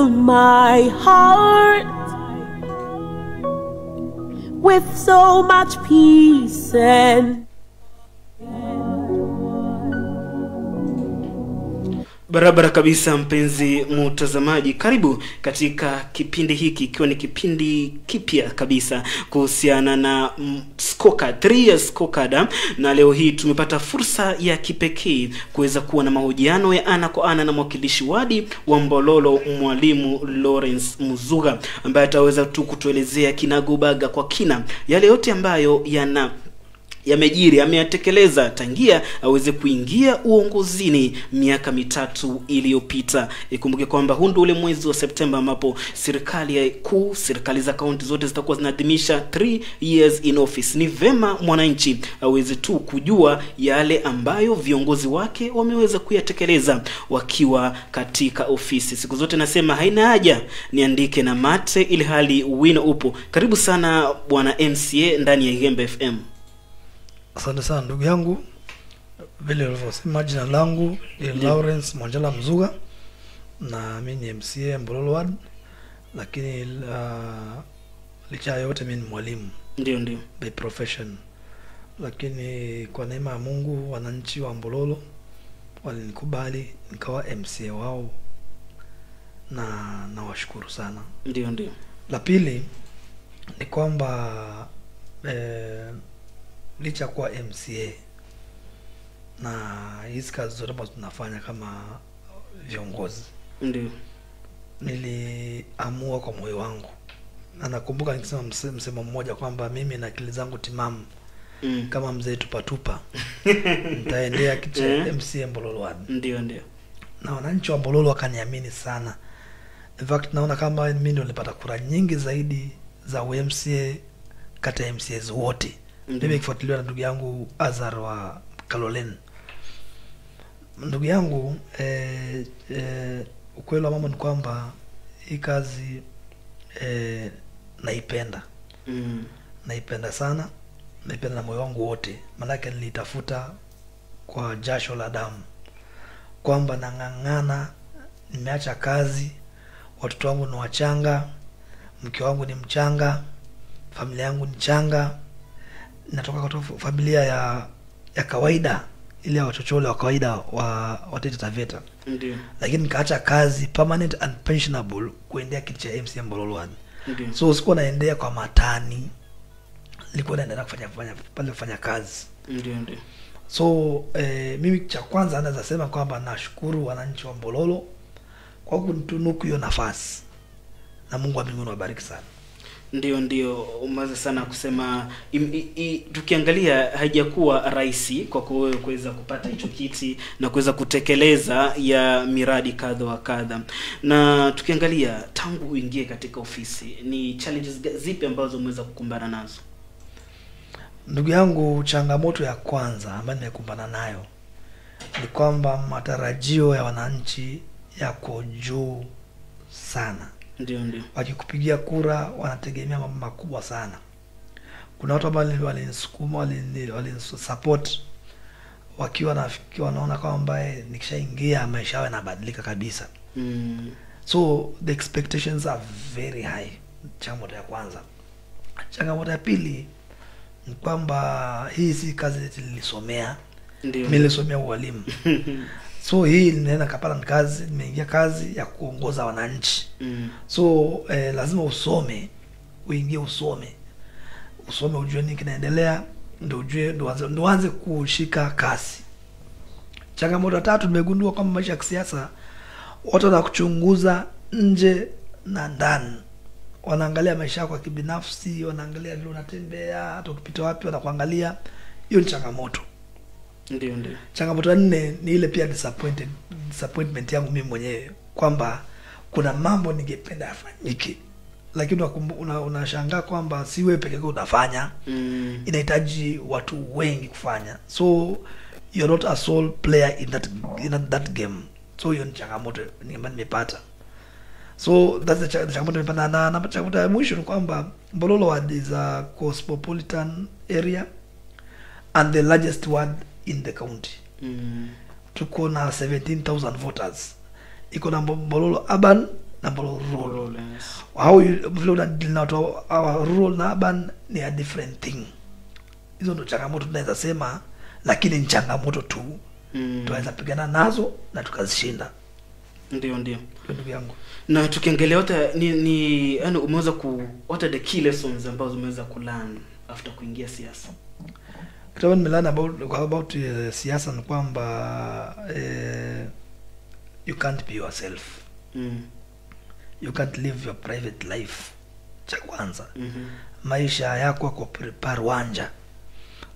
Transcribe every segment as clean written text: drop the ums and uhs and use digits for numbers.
fill my heart with so much peace and barabara kabisa. Mpenzi mtazamaji, karibu katika kipindi hiki, ikiwa ni kipindi kipya kabisa kuhusiana na Skoka 3 years Skoka, na leo hii tumepata fursa ya kipekee kuweza kuwa na mahojiano ya ana kwa ana na mwakilishi wadi wa Mbololo, Mwalimu Lawrence Muzuga, ambaye ataweza tu kutuelezea kinagobaga kwa kina yale yote ambayo yamejiri, ameyatekeleza tangia aweze kuingia uongozini miaka 3 iliyopita. Ikumbuke kwamba huu ndio ule mwezi wa Septemba ambapo serikali za kaunti zote zitakuwa zinaadhimisha 3 years in office. Ni vema mwananchi aweze tu kujua yale ambayo viongozi wake wameweza kuyatekeleza wakiwa katika ofisi. Siku zote nasema haina haja niandike na mate ili hali wino upo. Karibu sana bwana MCA ndani ya Igembe FM. Asante sana ndugu yangu. Vile ulivyosema, jina langu ni Lawrence Mwanjala Muzuga na mimi ni MCA Mbololo Ward, lakini licha yote mimi ni mwalimu. Ndio by profession. Lakini kwa neema ya Mungu wananchi wa Mbololo walinikubali nikawa MCA wao, na nawashukuru sana. Ndio. La pili ni kwamba licha kwa MCA na hizi kazi zote ambazo tunafanya kama viongozi, ndio niliamua kwa moyo wangu, na nakumbuka nikisema msemo mmoja kwamba mimi na akili zangu timamu kama mzee tupatupa nitaendea kitu MCA Mbololo Ward. Ndio. Na wananchi wa Mbololo wakaniamini sana. In fact naona kama mimi ndio nilipata kura nyingi zaidi za MCA kati ya MCAs wote. Mimi kifuatiliwa na ndugu yangu Azar wa Kalolen. Ndugu yangu ukweli wa mambo ni kwamba hii kazi naipenda. Naipenda sana. Naipenda na moyo wangu wote. Maana nilitafuta kwa jasho la damu kwamba nang'ang'ana, nimeacha kazi, watoto wangu ni wachanga, mke wangu ni mchanga, familia yangu ni changa. Natoka kwa familia ya kawaida, ile ya wachochole wa kawaida wa Taita Taveta. Ndio. Lakini nikaacha kazi permanent and pensionable kuendea kiti cha MCA Mbololo Ward. Ndio. So sikuwa naendea kwa matani, nilikuwa naendelea kufanya kazi. Ndio. So mimi cha kwanza naweza sema kwamba nashukuru wananchi wa Mbololo kwa kunitunuku hiyo nafasi, na Mungu wa mbinguni awabariki sana. Ndio umaza sana kusema tukiangalia haijakuwa rahisi kwa kuweza kupata hicho kiti na kuweza kutekeleza ya miradi kadha wa kadha. Na tukiangalia tangu uingie katika ofisi, ni challenges zipi ambazo umeweza kukumbana nazo? Ndugu yangu, changamoto ya kwanza ambayo nimekumbana nayo ni kwamba matarajio ya wananchi yako juu sana. Ndio. Wakikupigia kura wanategemea mambo makubwa sana. Kuna watu ambao walinisukuma, walinisupport wakiwa wanaona kwamba nikishaingia maisha yao yanabadilika kabisa. So the expectations are very high. Changamoto ya kwanza. Changamoto ya pili ni kwamba hii si kazi nilisomea. Ndio. Mimi nilisomea ualimu. So hii ninaenda kapata kazi, nimeingia kazi ya kuongoza wananchi. So lazima usome, uingie usome ujue nini kinaendelea, ndio ujue ndio uanze kushika kasi. Changamoto ya tatu, nimegundua kwamba maisha ya kisiasa watu wanakuchunguza nje na ndani. Wanaangalia maisha yako ya kibinafsi, wanaangalia vile unatembea, hata ukipita wapi wanakuangalia. Hiyo ni changamoto. Ndio. Changamoto ya 4 ni ile pia disappointment yangu mimi mwenyewe kwamba kuna mambo ningependa yafanyike, lakini unashangaa kwamba si wewe pekee yako unafanya. Inahitaji watu wengi kufanya. So you're not a sole player in that game. So hiyo ni changamoto nimepata. So that's the changamoto nimepata. Na changamoto ya mwisho ni kwamba Mbololo Ward is a cosmopolitan area and the largest ward in the county. Tuko na 17,000 voters. Iko na Mbololo urban na Mbololo how vile unadili na watu wa rural na urban ni a different thing. Hizo ndo changamoto tunaweza sema, lakini ni changamoto tu. Tunaweza pigana nazo na tukazishinda. Ndio Ndugu yangu. Na tukiangalia hata ni yani umeweza what are the key lessons ambazo umeweza kulearn after kuingia siasa? Kitu nimelearn about siasa ni kwamba you can't be yourself. You can't live your private life. Cha kwanza. Maisha yako kwa prepare wanja.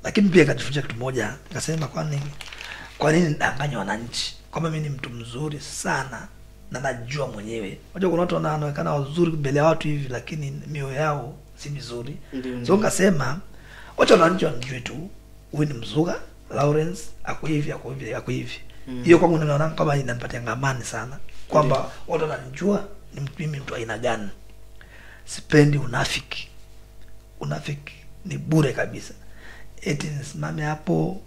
Lakini pia katufunza kitu moja, nikasema kwa nini nidanganya wananchi? Kama mimi ni mtu mzuri sana na najua mwenyewe. Unajua kuna watu wanaonekana wazuri mbele ya watu hivi lakini mioyo yao si mizuri. So nikasema wacha wananchi wanijue tu, wewe ni Mzuga Lawrence, ako hivi. Hiyo kwangu naona kama inanipatia amani sana. Kwamba watu wananijua ni mimi mtu aina gani. Sipendi unafiki. Unafiki ni bure kabisa. Eti nisimame hapo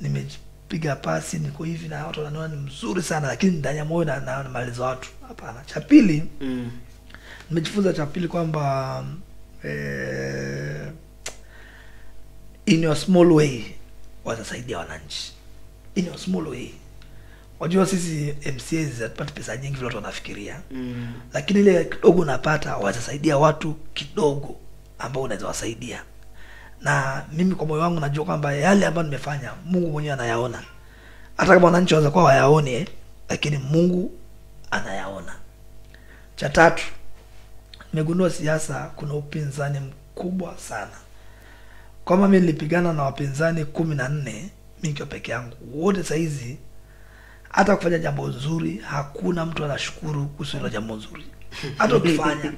nimepiga pasi niko hivi na watu wanaona ni mzuri sana lakini ndani ya moyo na maliza watu. Hapana. Cha pili, nimejifunza cha pili kwamba in your small way watasaidia wananchi. In your small way. Wajua sisi MCAs zapata pesa nyingi vile watu wanafikiria. Lakini ile kidogo unapata watasaidia watu kidogo ambao unaweza wasaidia. Na mimi kwa moyo wangu najua kwamba yale ambayo nimefanya Mungu mwenyewe anayaona. Hata kama wananchi wanaweza kuwa wayaone, lakini Mungu anayaona. Cha tatu, nimegundua siasa kuna upinzani mkubwa sana. Kama mimi nilipigana na wapinzani 14, mimi kwa peke yangu. Wote saa hizi hata kufanya jambo nzuri hakuna mtu anashukuru kuhusu hilo jambo nzuri. Hata ukifanya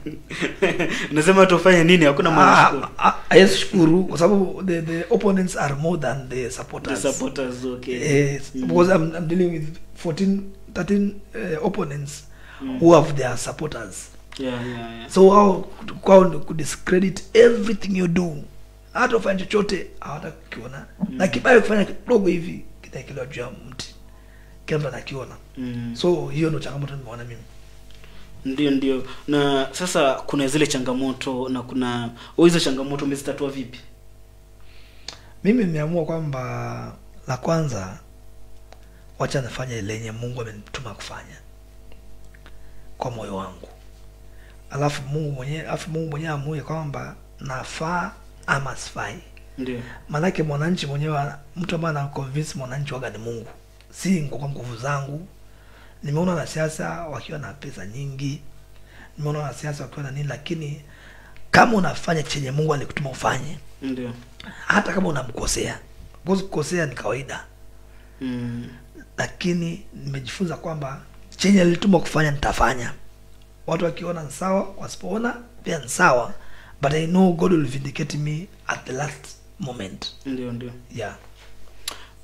unasema tufanye nini hakuna mwanashukuru. Yes, shukuru kwa sababu the opponents are more than the supporters. The supporters, okay. Because I'm dealing with 13 opponents who have their supporters. Yeah. So how could discredit everything you do. Hata ufanye chochote hawatakiona. Na kibaya kufanya kidogo hivi kitaikiliwa juu ya mti. Kila mtu anakiona. So hiyo ndio changamoto nimeona mimi. Ndio. Na sasa kuna zile changamoto na kuna hizo changamoto umezitatua vipi? Mimi nimeamua kwamba la kwanza wacha nifanye lenye Mungu amenituma kufanya kwa moyo wangu. Alafu Mungu mwenyewe amue kwamba nafaa ama sifai. Ndio. Maana mwananchi mwenyewe, mtu ambaye anaconvince mwananchi waga ni Mungu. Si kwa nguvu zangu. Nimeona na siasa wakiwa na pesa nyingi. Nimeona na siasa wakiwa na nini, lakini kama unafanya chenye Mungu alikutuma ufanye. Ndio. Hata kama unamkosea. Kukosea ni kawaida. Lakini nimejifunza kwamba chenye alituma kufanya nitafanya. Watu wakiona ni sawa, wasipoona pia ni sawa. But I know God will vindicate me at the last moment. Ndio. Yeah.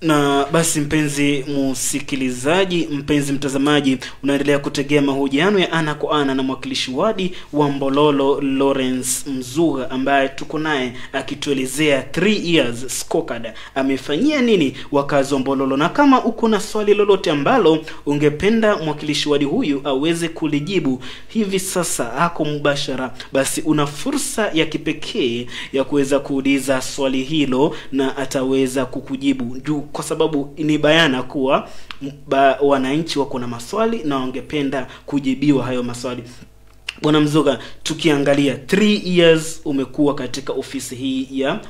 Na basi mpenzi msikilizaji, mpenzi mtazamaji, unaendelea kutegea mahojiano ya ana kwa ana na mwakilishi wadi wa Mbololo Lawrence Mzuga ambaye tuko naye akituelezea 3 years scorecard amefanyia nini wakazi wa Mbololo. Na kama uko na swali lolote ambalo ungependa mwakilishi wadi huyu aweze kulijibu hivi sasa ako mubashara, basi una fursa ya kipekee ya kuweza kuuliza swali hilo na ataweza kukujibu kwa sababu ni bayana kuwa wananchi wako na maswali na wangependa kujibiwa hayo maswali. Bwana Mzuga, tukiangalia 3 years umekuwa katika ofisi hii ya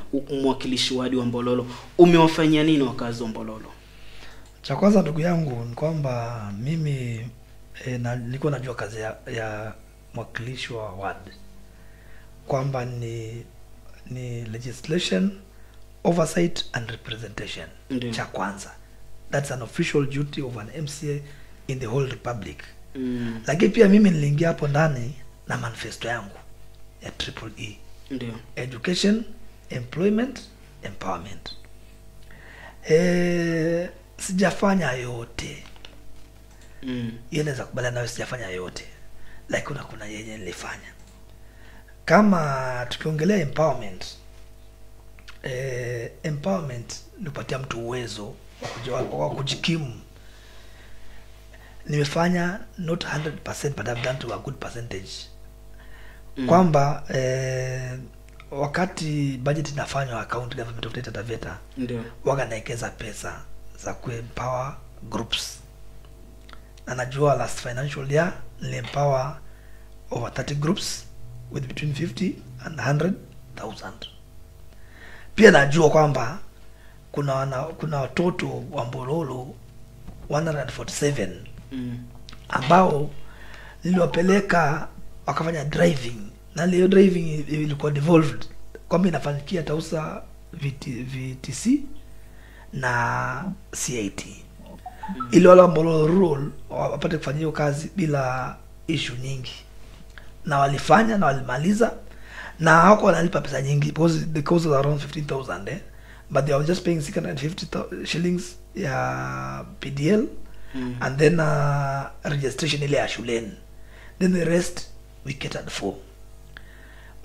mwakilishi wadi wa Mbololo, umewafanyia nini wakazi wa Mbololo? Cha kwanza ndugu yangu ni kwamba mimi nilikuwa najua kazi ya mwakilishi wa wadi kwamba ni legislation, oversight and representation. Cha kwanza, that's an official duty of an MCA in the whole republic. Lakini pia mimi niliingia hapo ndani na manifesto yangu ya EEE. Ndio. Education, employment, empowerment. Sijafanya yote. Yeye naweza kubaliana nawe sijafanya yote. Lakini kuna yenye nilifanya. Kama tukiongelea empowerment ni kupatia mtu uwezo wa kujikimu. Nimefanya not 100% but I've done to a good percentage. kwamba wakati budget inafanywa account government of Taita Taveta ndio wanaekeza pesa za kuempower groups. Na najua last financial year empower over 30 groups with between 50 and 100,000. Pia najua kwamba kuna watoto wa Mbololo 147 ambao niliwapeleka wakafanya driving, na leo driving ilikuwa devolved kwamba inafanyikia Tausa VTC na CIT ili wala Mbololo rural wapate kufanya hiyo kazi bila issue nyingi, na walifanya na walimaliza, na hawako wanalipa pesa nyingi because the cost was around 15,000 but they were just paying 650 shillings ya PDL and then registration ile ya shuleni, then the rest we catered for.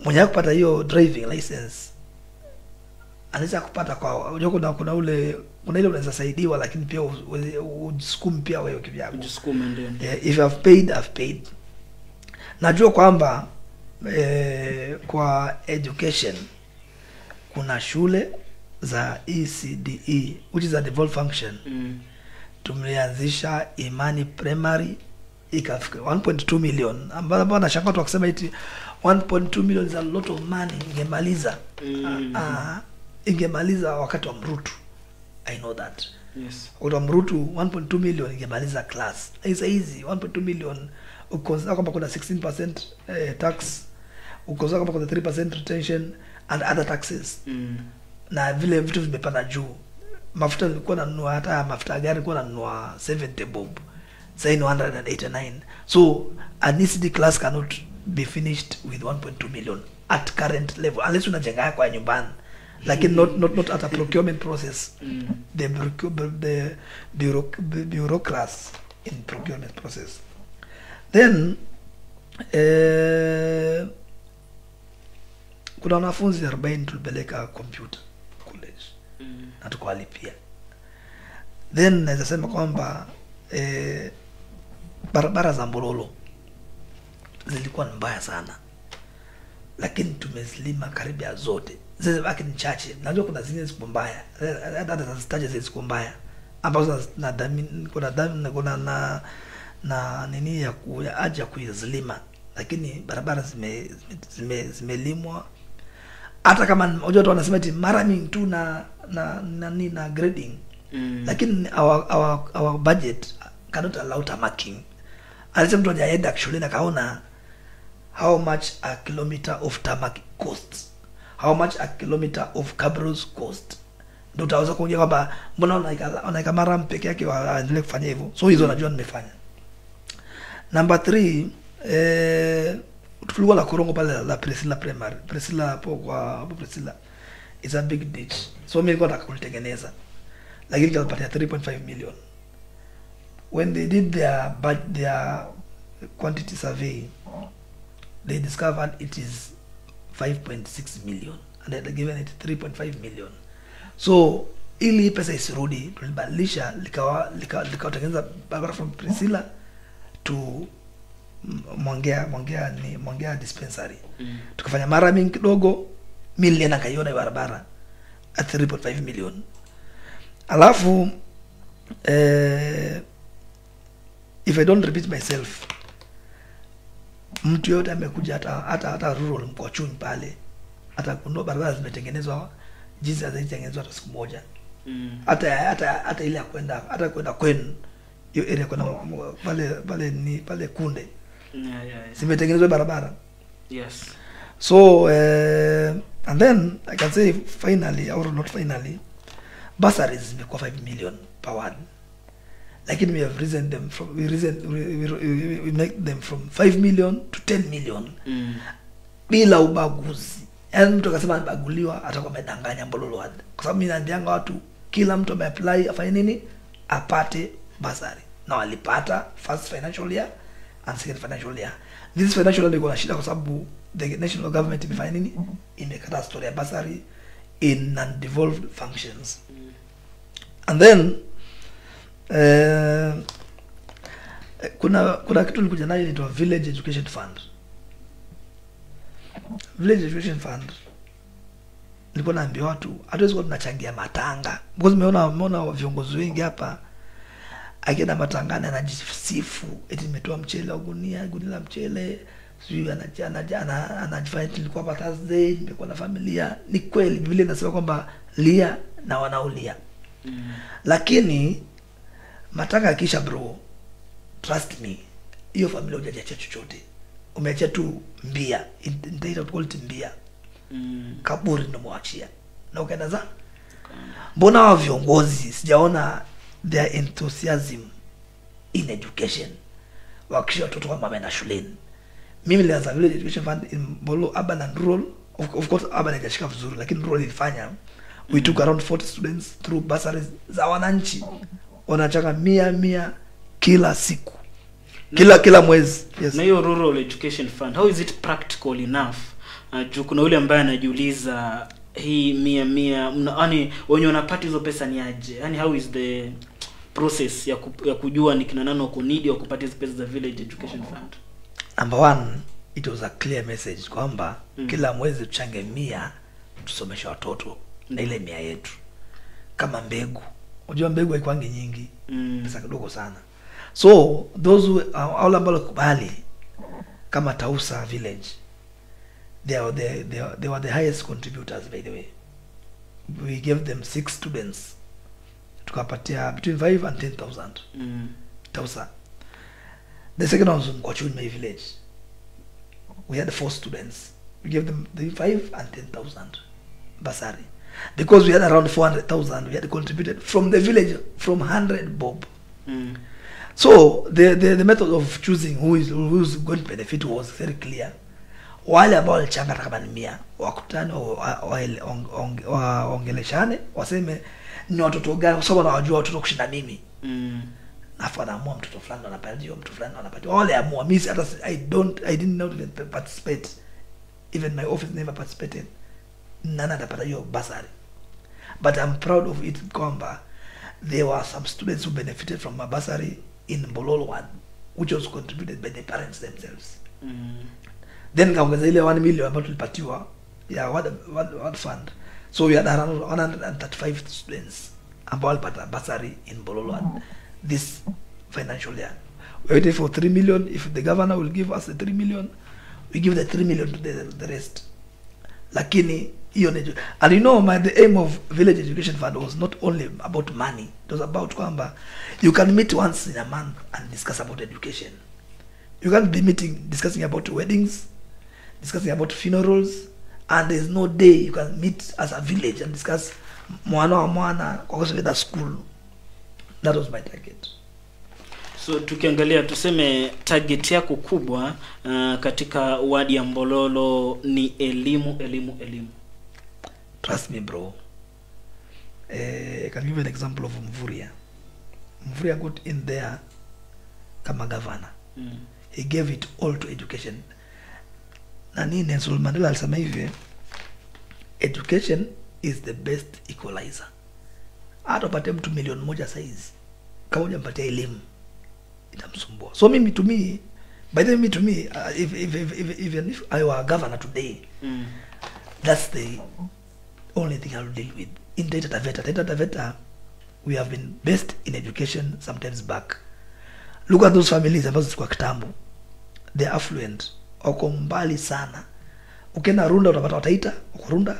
Mwenye kupata hiyo driving license anaweza kupata kwa kuna ile unaweza saidiwa, lakini pia ujisukume pia wewe kivyako. Ujisukume ndio. If I've paid. Najua kwamba kwa education kuna shule za ECDE which is a devolved function. Tumeanzisha Imani Primary ikafika 1.2 million, ambapo nashangaa watu wakisema eti 1.2 million is a lot of money. Ingemaliza wakati wa Mrutu. I know that. Yes. Wakati wa Mrutu 1.2 million ingemaliza class. It's easy. 1.2 million ukonza kwamba kuna 16% tax, ukonza kwamba kuna 3% retention and other taxes. Na vile vitu vimepanda juu. Mafuta nilikuwa nanunua, hata mafuta gari nilikuwa nanunua 70 bob. Sasa ni 189. So an ECD class cannot be finished with 1.2 million at current level unless unajenga kwa nyumbani, lakini not at a procurement process. The bureaucracy in procurement process. Then kuna wanafunzi 40 tulipeleka computer college na tukawalipia. Then naweza sema kwamba barabara za Mbololo zilikuwa mbaya sana, lakini tumezilima karibia zote. Zile baki ni chache. Najua kuna zingine ziko mbaya, hata zitaje ziko mbaya ambazo na nini ya kuaja kuizilima, lakini barabara zimelimwa. Hata kama unajua watu wanasema eti maraming tu na grading, lakini our budget cannot allow tarmacking. Alisema mtu hajaenda shule na kaona how much a kilometer of tarmac costs, how much a kilometer of cabros cost, ndio utaweza kuongea kwamba mbona unaika maram peke yake waendelee kufanya hivyo. So hizo najua nimefanya. Number 3, tulikuwa na korongo pale la Priscilla Primary. Priscilla hapo Priscilla is a big ditch, so mimi nilikuwa nataka kulitengeneza, lakini nikapatia 3.5 million. When they did their quantity survey, they discovered it is 5.6 million and they had given it 3.5 million. So ili pesa isirudi, tulibadilisha likawatengeneza barabara from Priscilla to Mwangea dispensary. Tukafanya maraming kidogo, milioni na kaiona barabara at 3.5 million. Alafu if I don't repeat myself, mtu yote amekuja hata rural Mkochuni pale, hata kuno barabara zimetengenezwa jinsi hazitengenezwa hata siku moja. Hata ile ya kwenda kwenu hiyo area kuna pale Kunde. Zimetengenezwa barabara. Yes. So and then I can say finally, or not finally, bursaries zimekuwa 5 million per ward. Lakini we have risen them from we make them from 5 million to 10 million. Bila ubaguzi. Yaani mtu akasema anabaguliwa atakuwa amedanganya Mbololo ward. Kwa sababu mimi naambianga watu kila mtu ameapply afanye nini? Apate bursary. Na walipata first financial year and second financial year. This financial year ndio kuna shida kwa sababu the national government imefanya nini? Imekata story ya bursary in non-devolved functions. And then kuna kitu nilikuja nayo inaitwa Village Education Fund. Village Education Fund nilikuwa naambia watu hatuwezi kuwa tunachangia matanga, because umeona viongozi wengi hapa akienda matangani anajisifu eti nimetoa mchele wa gunia la mchele, sio anajifanya nilikuwa hapa Thursday nimekuwa na familia. Ni kweli Biblia inasema kwamba lia na wanaulia. Lakini matanga kisha bro, trust me, hiyo familia hujajiacha chochote, umeacha tu mbia, ndio quality mbia. Kaburi ndo mwachia na ukaenda za. Mbona wa viongozi sijaona their enthusiasm in education wakisha watoto kama wameenda shuleni? Mimi nilianza Village Education Fund in Bolo, urban and rural. Of course urban haijashika vizuri, lakini rural ilifanya. We took around 40 students through bursaries za wananchi. Wanachanga 100 kila siku, kila mwezi. Yes. Na hiyo Rural Education Fund, how is it practical enough? Juu kuna yule ambaye anajiuliza hii 100 yani wenye wanapata hizo pesa ni aje? Yani how is the process ya kujua ni kina nani wako need wa kupata hizo pesa za Village Education Fund? Number one, it was a clear message kwamba kila mwezi tuchange 100 tusomeshe watoto na ile 100 yetu. Kama mbegu. Unajua mbegu haikwangi nyingi. Pesa kidogo sana. So those who ambao kubali kama Tausa Village, they were the highest contributors, by the way. We gave them 6 students. Tukapatia between 5 and 10,000. Tausa. The second one was in Kochunme Village. We had 4 students. We gave them the 5 and 10,000 bursary. Because we had around 400,000, we had contributed from the village, from 100 bob. So the method of choosing who's going to benefit was very clear. Wale ambao walichanga kama 100 wakutane waongeleshane, waseme ni watoto gani, kwa sababu wanajua watoto kushinda mimi. Nafu anaamua mtoto fulani anapatiwa, mtoto fulani anapatiwa. Wale amua, mimi hata I didn't know even participate. Even my office never participated. Nana atapata hiyo bursary. But I'm proud of it kwamba there were some students who benefited from my bursary in Bololo 1, which was contributed by the parents themselves. Then kaongeza ile 1 million ambayo tulipatiwa ya what fund. So we had around 135 students ambao walipata bursary in Bololo 1 this financial year. We waited for 3 million. If the governor will give us the 3 million, we give the 3 million to the rest. Lakini hiyo ni, and you know the aim of Village Education Fund was not only about money. It was about kwamba you can meet once in a month and discuss about education. You can't be discussing about weddings, discussing about funerals, and there's no day you can meet as a village and discuss mwana kwa sababu school. That was my target. So tukiangalia tuseme target yako kubwa katika wadi ya Mbololo ni elimu. Trust me bro. I can give you an example of Mvuria. Mvuria got in there kama governor. He gave it all to education. Na nini Nelson Mandela alisema hivi, education is the best equalizer. Hata upate mtu 1,000,000 size, kama hujampatia elimu itamsumbua. So mimi to me, by the way, to me, even if I were a governor today, that's the only thing I'll deal with. In Taita Taveta, we have been best in education sometimes back. Look at those families ambazo ziko kitambo. They are affluent. Wako mbali sana. Ukienda Runda utapata Taita, uko Runda.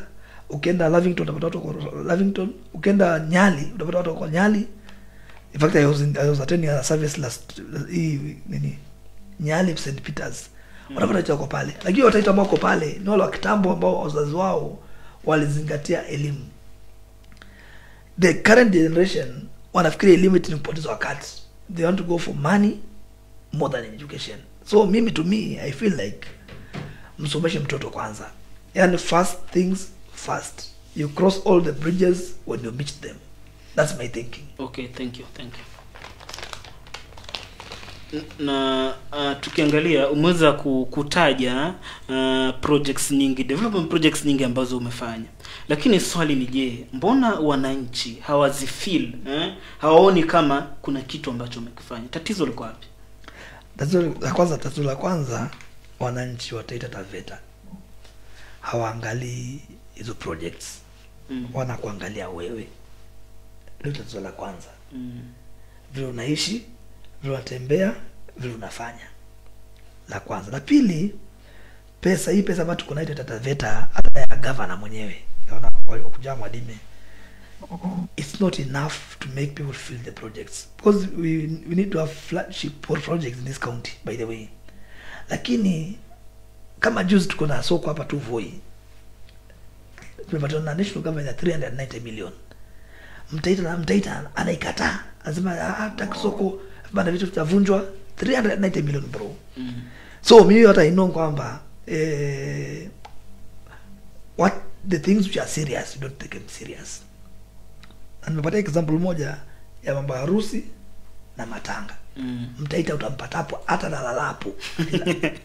Ukienda Lavington utapata watu Lavington. Ukienda Nyali utapata watu wako Nyali. In fact, I was attending a service last Nyali St. Peters. Unapata wako pale. Lakini wataita ambao wako pale ni wale wa kitambo ambao wazazi wao walizingatia elimu. The current generation wanafikiri elimu ni kupoteza wakati. They want to go for money more than education. So mimi to me, I feel like msomeshe mtoto kwanza. And first things first. You cross all the bridges when you meet them. That's my thinking. Okay, thank you. Na tukiangalia umeweza kutaja projects nyingi, development projects nyingi ambazo umefanya. Lakini swali ni je, mbona wananchi hawazifeel, hawaoni kama kuna kitu ambacho umekifanya? Tatizo liko wapi? Tatizo la kwanza wananchi wa Taita Taveta hawaangalii hizo projects. Wanakuangalia wewe. Ndio tatizo la kwanza. Vile unaishi, vile unatembea, vile unafanya. La kwanza. La pili, pesa hii pesa ambayo tuko nayo Taita hata ya governor mwenyewe. Gavana kuja Mwadime. It's not enough to make people feel the projects, because we need to have flagship projects in this county, by the way. Lakini kama juzi tuko na soko hapa tu Voi, tumepata na national government ya 390 million. Mtaita anaikataa, anasema hata soko bana vitu vitavunjwa. 390 million bro. So mimi hata ino kwamba what the things which are serious, you don't take them serious. Nimepata example moja ya mambo harusi na matanga. Mtaita utampata hapo hata dalalapo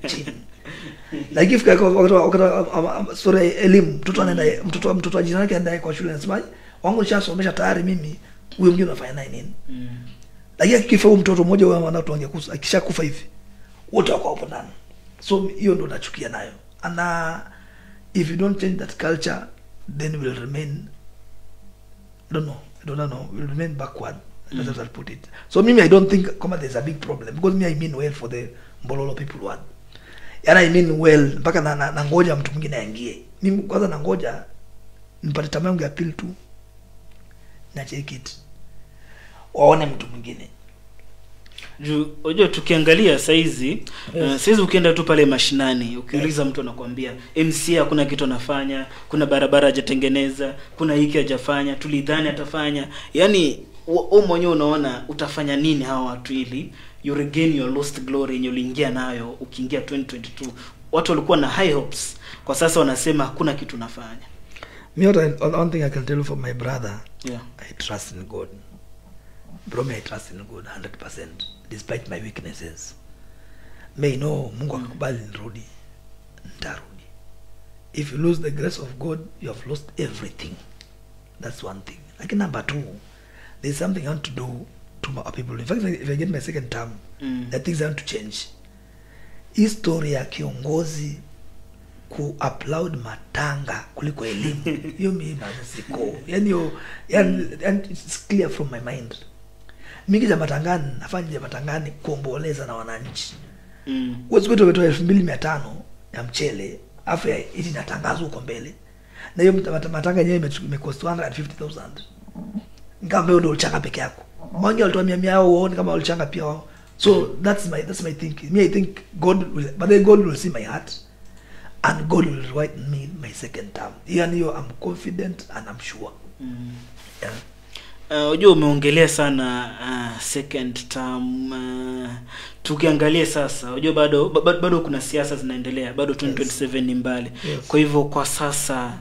chini. Like if story elimu, mtoto anaenda mtoto wa jirani yake anaenda kwa shule anasema wangu nishasomesha tayari mimi, huyo mwingine unafanya naye nini? Lakini akifa huyo mtoto mmoja wao wanato angekufa, akishakufa hivi wote wako hapo ndani. So hiyo ndo nachukia nayo. And if you don't change that culture, then we will remain, I don't know, we'll remain backward. That's how I'll put it. So I don't think there's a big problem, because I mean well for the Mbololo people one. And I mean well, mpaka na ngoja mtu mwingine aingie. Mimi kwanza na ngoja nipate tamaa yangu ya pili tu, na check it, waone mtu mwingine. Unajua tukiangalia saizi, saizi ukienda tu pale mashinani, ukiuliza mtu anakuambia MC hakuna kitu anafanya, kuna barabara hajatengeneza, kuna hiki hajafanya, tulidhani atafanya. Yaani wewe mwenyewe unaona utafanya nini hawa watu ili you regain your lost glory yenye uliingia nayo ukiingia 2022. Watu walikuwa na high hopes, kwa sasa wanasema hakuna kitu nafanya. One thing I can tell you from my brother, I trust in God. Bro, I trust in God 100%, despite my weaknesses. Mungu akubali nirudi, nitarudi. If you lose the grace of God, you have lost everything. That's one thing. Like number two, there's something I want to do to my people. In fact, if I get my second term, the things I want to change. History ya kiongozi ku-upload matanga kuliko elimu. Hiyo mimi siko. Yani it's clear from my mind. Mingi za matangani, nafanya za matangani kuomboleza na wananchi. Uwezi kwetu wetoa 2,500 ya mchele, afu ya iti natangazo huko mbele. Na hiyo matanga yenyewe imecost 150,000. Ngamba hiyo ndio ulichanga peke yako. Wangi walitoa 100 yao uone kama ulichanga pia wao. So that's my thinking. I think God will see my heart, and God will reward me my second term. I'm confident and I'm sure. Unajua umeongelea sana second term. Tukiangalia sasa, unajua bado kuna siasa zinaendelea, bado 2027 ni mbali. Kwa hivyo kwa sasa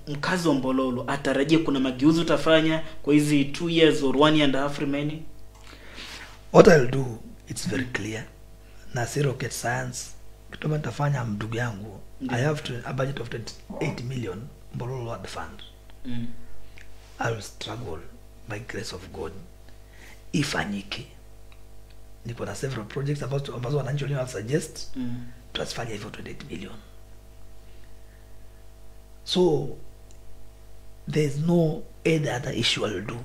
mkazi wa Mbololo atarajia kuna mageuzi utafanya kwa hizi 2 years or 1 year and a half remaining? What I'll do, it's very clear. Na si rocket science. Kitu nitafanya ndugu yangu, I have a budget of 28 million Mbololo World Fund. I will struggle by grace of God. Ifanyike. Niko na several projects ambazo wananchi wenyewe suggest tutafanya hivyo 28 million. So there's no other issue I'll do.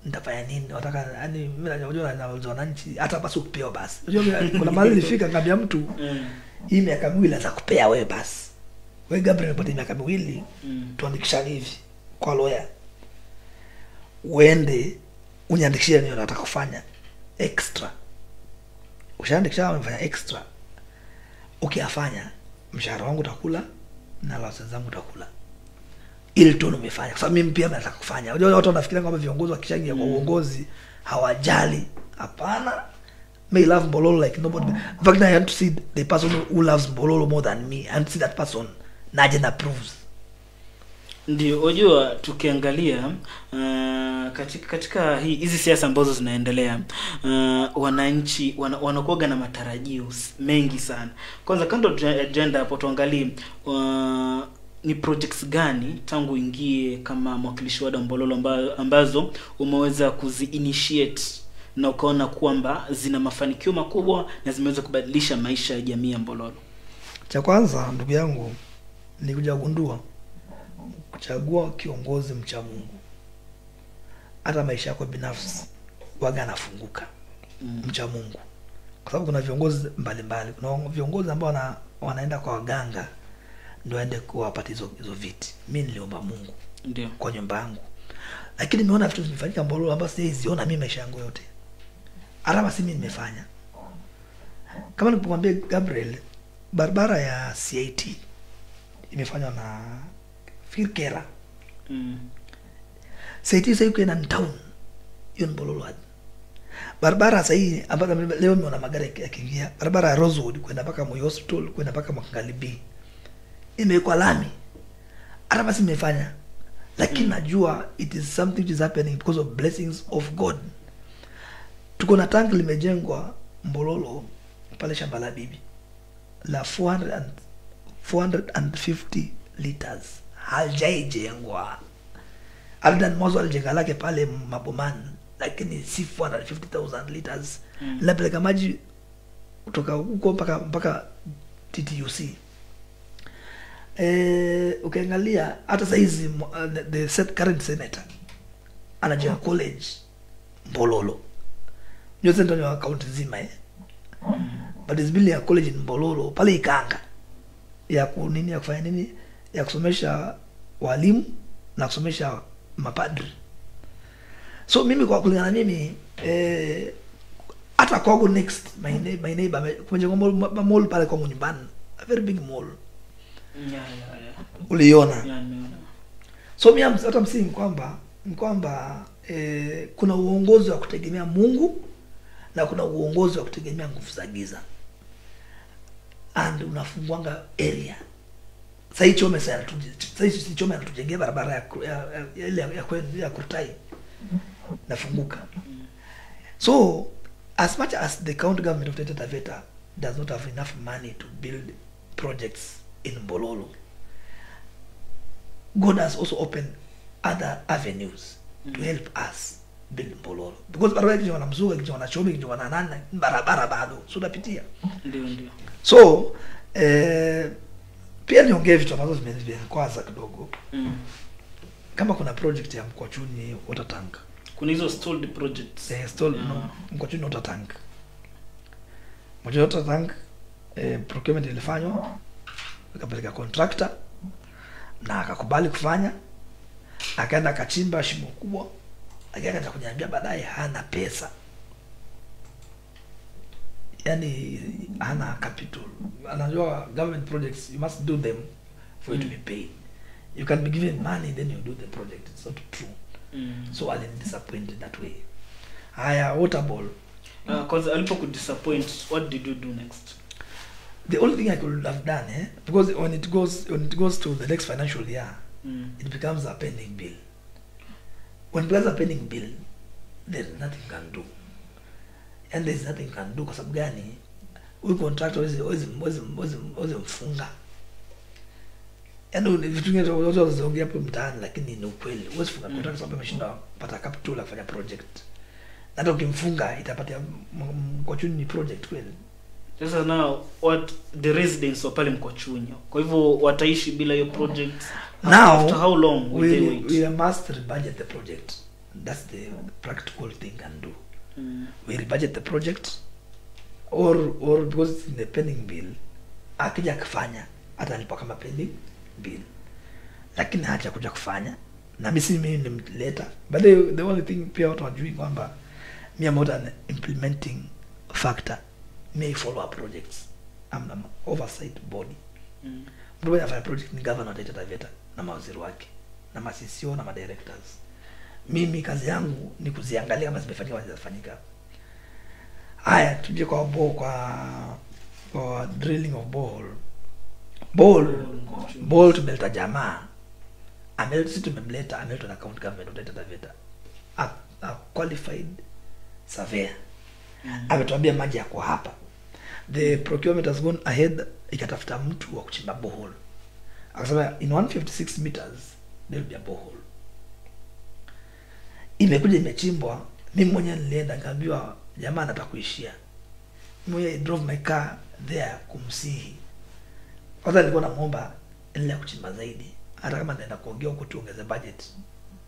Nitafanya nini? Wataka yani mimi najua na wananchi hata basi kupewa basi. Unajua kuna mahali nilifika ngambia mtu hii miaka 2 za kupea wewe basi. Wewe Gabriel pata miaka 2 tuandikishane hivi kwa lawyer. Uende uniandikishie nini unataka kufanya extra. Ushaandikisha unafanya extra. Ukiafanya mshahara wangu utakula na lawyer zangu utakula. Ile tu umefanya. Kwa sababu mimi pia nataka kufanya. Unajua watu wanafikiria kwamba viongozi wakishangia kwa uongozi hawajali. Hapana. May love Mbololo like nobody. In fact, I want to see the person who loves Mbololo more than me, and see that person naje approves. Ndio, unajua tukiangalia katika hizi siasa ambazo zinaendelea, wananchi wanakuwa na matarajio mengi sana. Kwanza kando agenda hapo tuangalie ni projects gani tangu ingie kama mwakilishi wa Mbololo ambazo umeweza kuzi-initiate na ukaona kwamba zina mafanikio makubwa na zimeweza kubadilisha maisha ya jamii ya Mbololo. Cha kwanza ndugu yangu, nilikuja kugundua kuchagua kiongozi mcha Mungu, hata maisha yako binafsi waga anafunguka. Mcha Mungu, kwa sababu kuna viongozi mbalimbali. Kuna viongozi ambao wanaenda kwa waganga ndio aende kuwapata hizo viti. Mimi niliomba Mungu ndio kwa nyumba yangu, lakini nimeona vitu vimefanyika Mbololo ambapo siziona mimi maisha yangu yote. Hata si mimi nimefanya. Kama nilipokuambia Gabriel, barabara ya CIT imefanywa na Fikera. CIT sasa iko in town, hiyo Mbololo. Barabara sasa hii ambapo leo nimeona magari yakiingia, barabara ya Rosewood kwenda mpaka Moi Hospital, kwenda mpaka Makangale B, imekuwa lami. Hata basi nimefanya, lakini najua it is something which is happening because of blessings of God. Tuko na tank limejengwa Mbololo pale shamba la bibi la 450 liters, hajaijengwa. Aldan Mozo alijenga lake pale Mabomani, lakini si 450,000 liters. Lapeleka maji kutoka huko mpaka TTUC. Ukiangalia hata sasa hizi the current senator anajenga college Mbololo. Nyote ndio wa county zima but is building a college in Mbololo pale Ikanga ya kunini, ya kufanya nini, ya kusomesha walimu na kusomesha mapadri. So mimi kwa kulingana mimi hata kwa next my neighbor kujenga mall pale kwa nyumbani, a very big mall. Yeah. Uliona? Yeah, no. So mimi hata msingi kwamba kuna uongozi wa kutegemea Mungu na kuna uongozi wa kutegemea nguvu za giza. And unafungwanga area. Sasa hicho Chome anatujengea barabara ya Kurtai. Nafunguka. So as much as the county government of Taita Taveta does not have enough money to build projects in Mbololo, God has also opened other avenues to help us build Mbololo. Because barabara hiyo wana Mzuga, hiyo wana Chome, hiyo wana nani, barabara bado so unapitia. Ndio. So pia niongee vitu ambazo zimekwaza kidogo. Kama kuna project ya Mkwachuni water tank. Kuna hizo stalled projects. No, Mkwachuni water tank. Mkwachuni water tank procurement ilifanywa, akapeleka contractor na akakubali kufanya, akaenda akachimba shimo kubwa, akaanza kuniambia baadaye hana pesa, yani hana capital. Anajua government projects you must do them for it to be paid. You can be given money then you do the project. It's not true. So I didn't disappoint that way. Haya water ball. Cause alipo could disappoint, what did you do next? The only thing I could have done, because when it goes to the next financial year, it becomes a pending bill. When it becomes a pending bill, there's nothing you can do. And there's nothing you can do kwa sababu gani? Huyu contractor wezi mfunga. Yaani vitu vingine tunazoongea hapo mtaani, lakini ni ukweli. Huwezi funga contractor sababu ameshinda kupata capital kufanya project. Hata ukimfunga itapatia Mkwachuni project kweli. Sasa now what the residents wa pale Mkwachuni, kwa hivyo wataishi bila hiyo project now? After how long will they wait? We must rebudget the project. That's the practical thing can do. We rebudget the project or because it's in the pending bill, akija kufanya atalipa kama pending bill, lakini haja kuja kufanya na mimi nimleta. But the only thing pia watu wajui kwamba mimi am not an implementing factor. May follow up projects. I'm an oversight body. Mtu anafanya project ni governor wa Taita Taveta na mawaziri wake na masisio na madirectors. Mimi kazi yangu ni kuziangalia kama zimefanyika au hazijafanyika. Haya tuje kwa drilling of ball tumeleta jamaa. Ameleta na county government of Taita Taveta. A qualified surveyor. Ametuambia maji yako hapa. The procurement has gone ahead, ikatafuta mtu wa kuchimba borehole. Akasema in 156 meters there will be a borehole. Imekuja imechimbwa, mimi mwenyewe nilienda nikaambiwa jamaa anataka kuishia. Mimi I drove my car there kumsihi. Kwanza nilikuwa namuomba endelea kuchimba zaidi, hata kama naenda kuongea huko tuongeze budget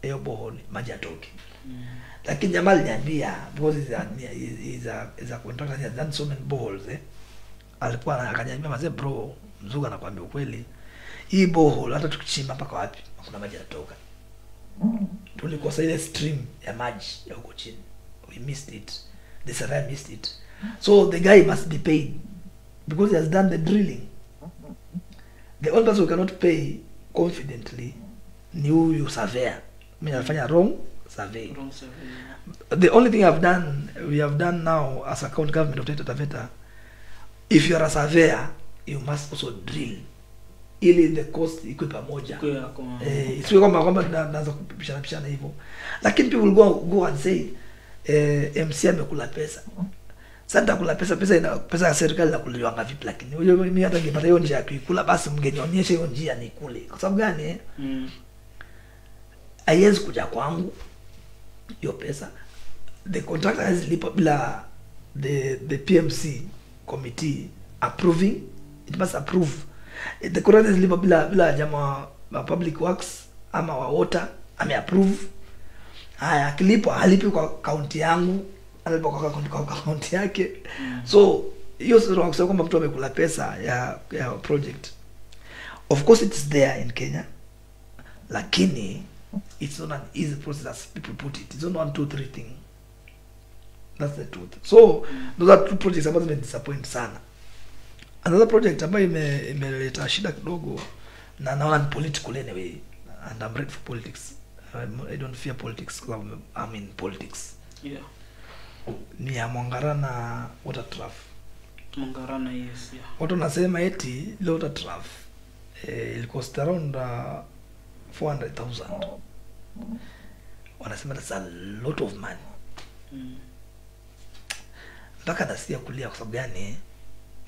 hiyo borehole maji atoke. Lakini jamaa aliniambia because is a contractor, he has done so many boreholes alikuwa akaniambia mazee bro, Mzuga anakuambia ukweli, hii borehole hata tukichimba mpaka wapi hakuna maji yanatoka. Tulikosa ile stream ya maji ya huko chini, we missed it, the survey missed it. So the guy must be paid because he has done the drilling. The only person who cannot pay confidently ni huyu surveyor. Mimi nafanya wrong survey. The only thing we have done now as a county government of Taita Taveta, if you are a surveyor, you must also drill ili the cost ikuwe pamoja. Isiwe kwamba tunaanza kupishana hivyo. Lakini people go and say MC amekula pesa. Sasa kula pesa ya serikali na kuliwanga vipi? Lakini mimi hata ningepata hiyo njia ya kuikula, basi mngenionyesha hiyo njia ni kule. Kwa sababu gani? Haiwezi kuja kwangu hiyo pesa. The contractor has lipa bila the PMC committee approving. It must approve. The contractor has lipa bila jamaa wa public works ama wa water ame approve. Haya, akilipo halipi kwa kaunti yangu, analipa kwa kaunti yake. So hiyo sio kusema kwamba mtu amekula pesa ya project. Of course it is there in Kenya, lakini it's not an easy process as people put it. It's not 1, 2, 3 thing. That's the truth. So those are two projects ambazo disappoint sana. Another project ambayo imeleta shida kidogo na naona ni political anyway, and I'm ready for politics. I don't fear politics because I'm in politics. Yeah. Ni ya Mwangarana water trough. Mwangarana, yes, yeah. Watu nasema eti water trough it cost around 400,000. Wanasema that's a lot of money. Mpaka nasikia kulia kwa sababu gani?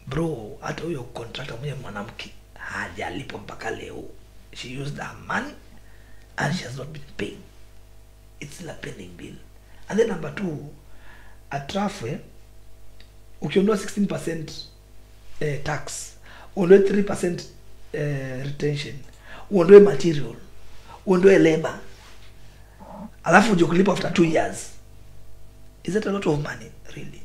Bro, hata huyo contractor mwenye mwanamke hajalipo mpaka leo. She used her money and she has not been paid. It's still a pending bill. And then number 2, a trough, ukiondoa 16% tax, uondoe 3% retention, uondoe material, uondoe labor, alafu uje kulipa after 2 years. Is that a lot of money really?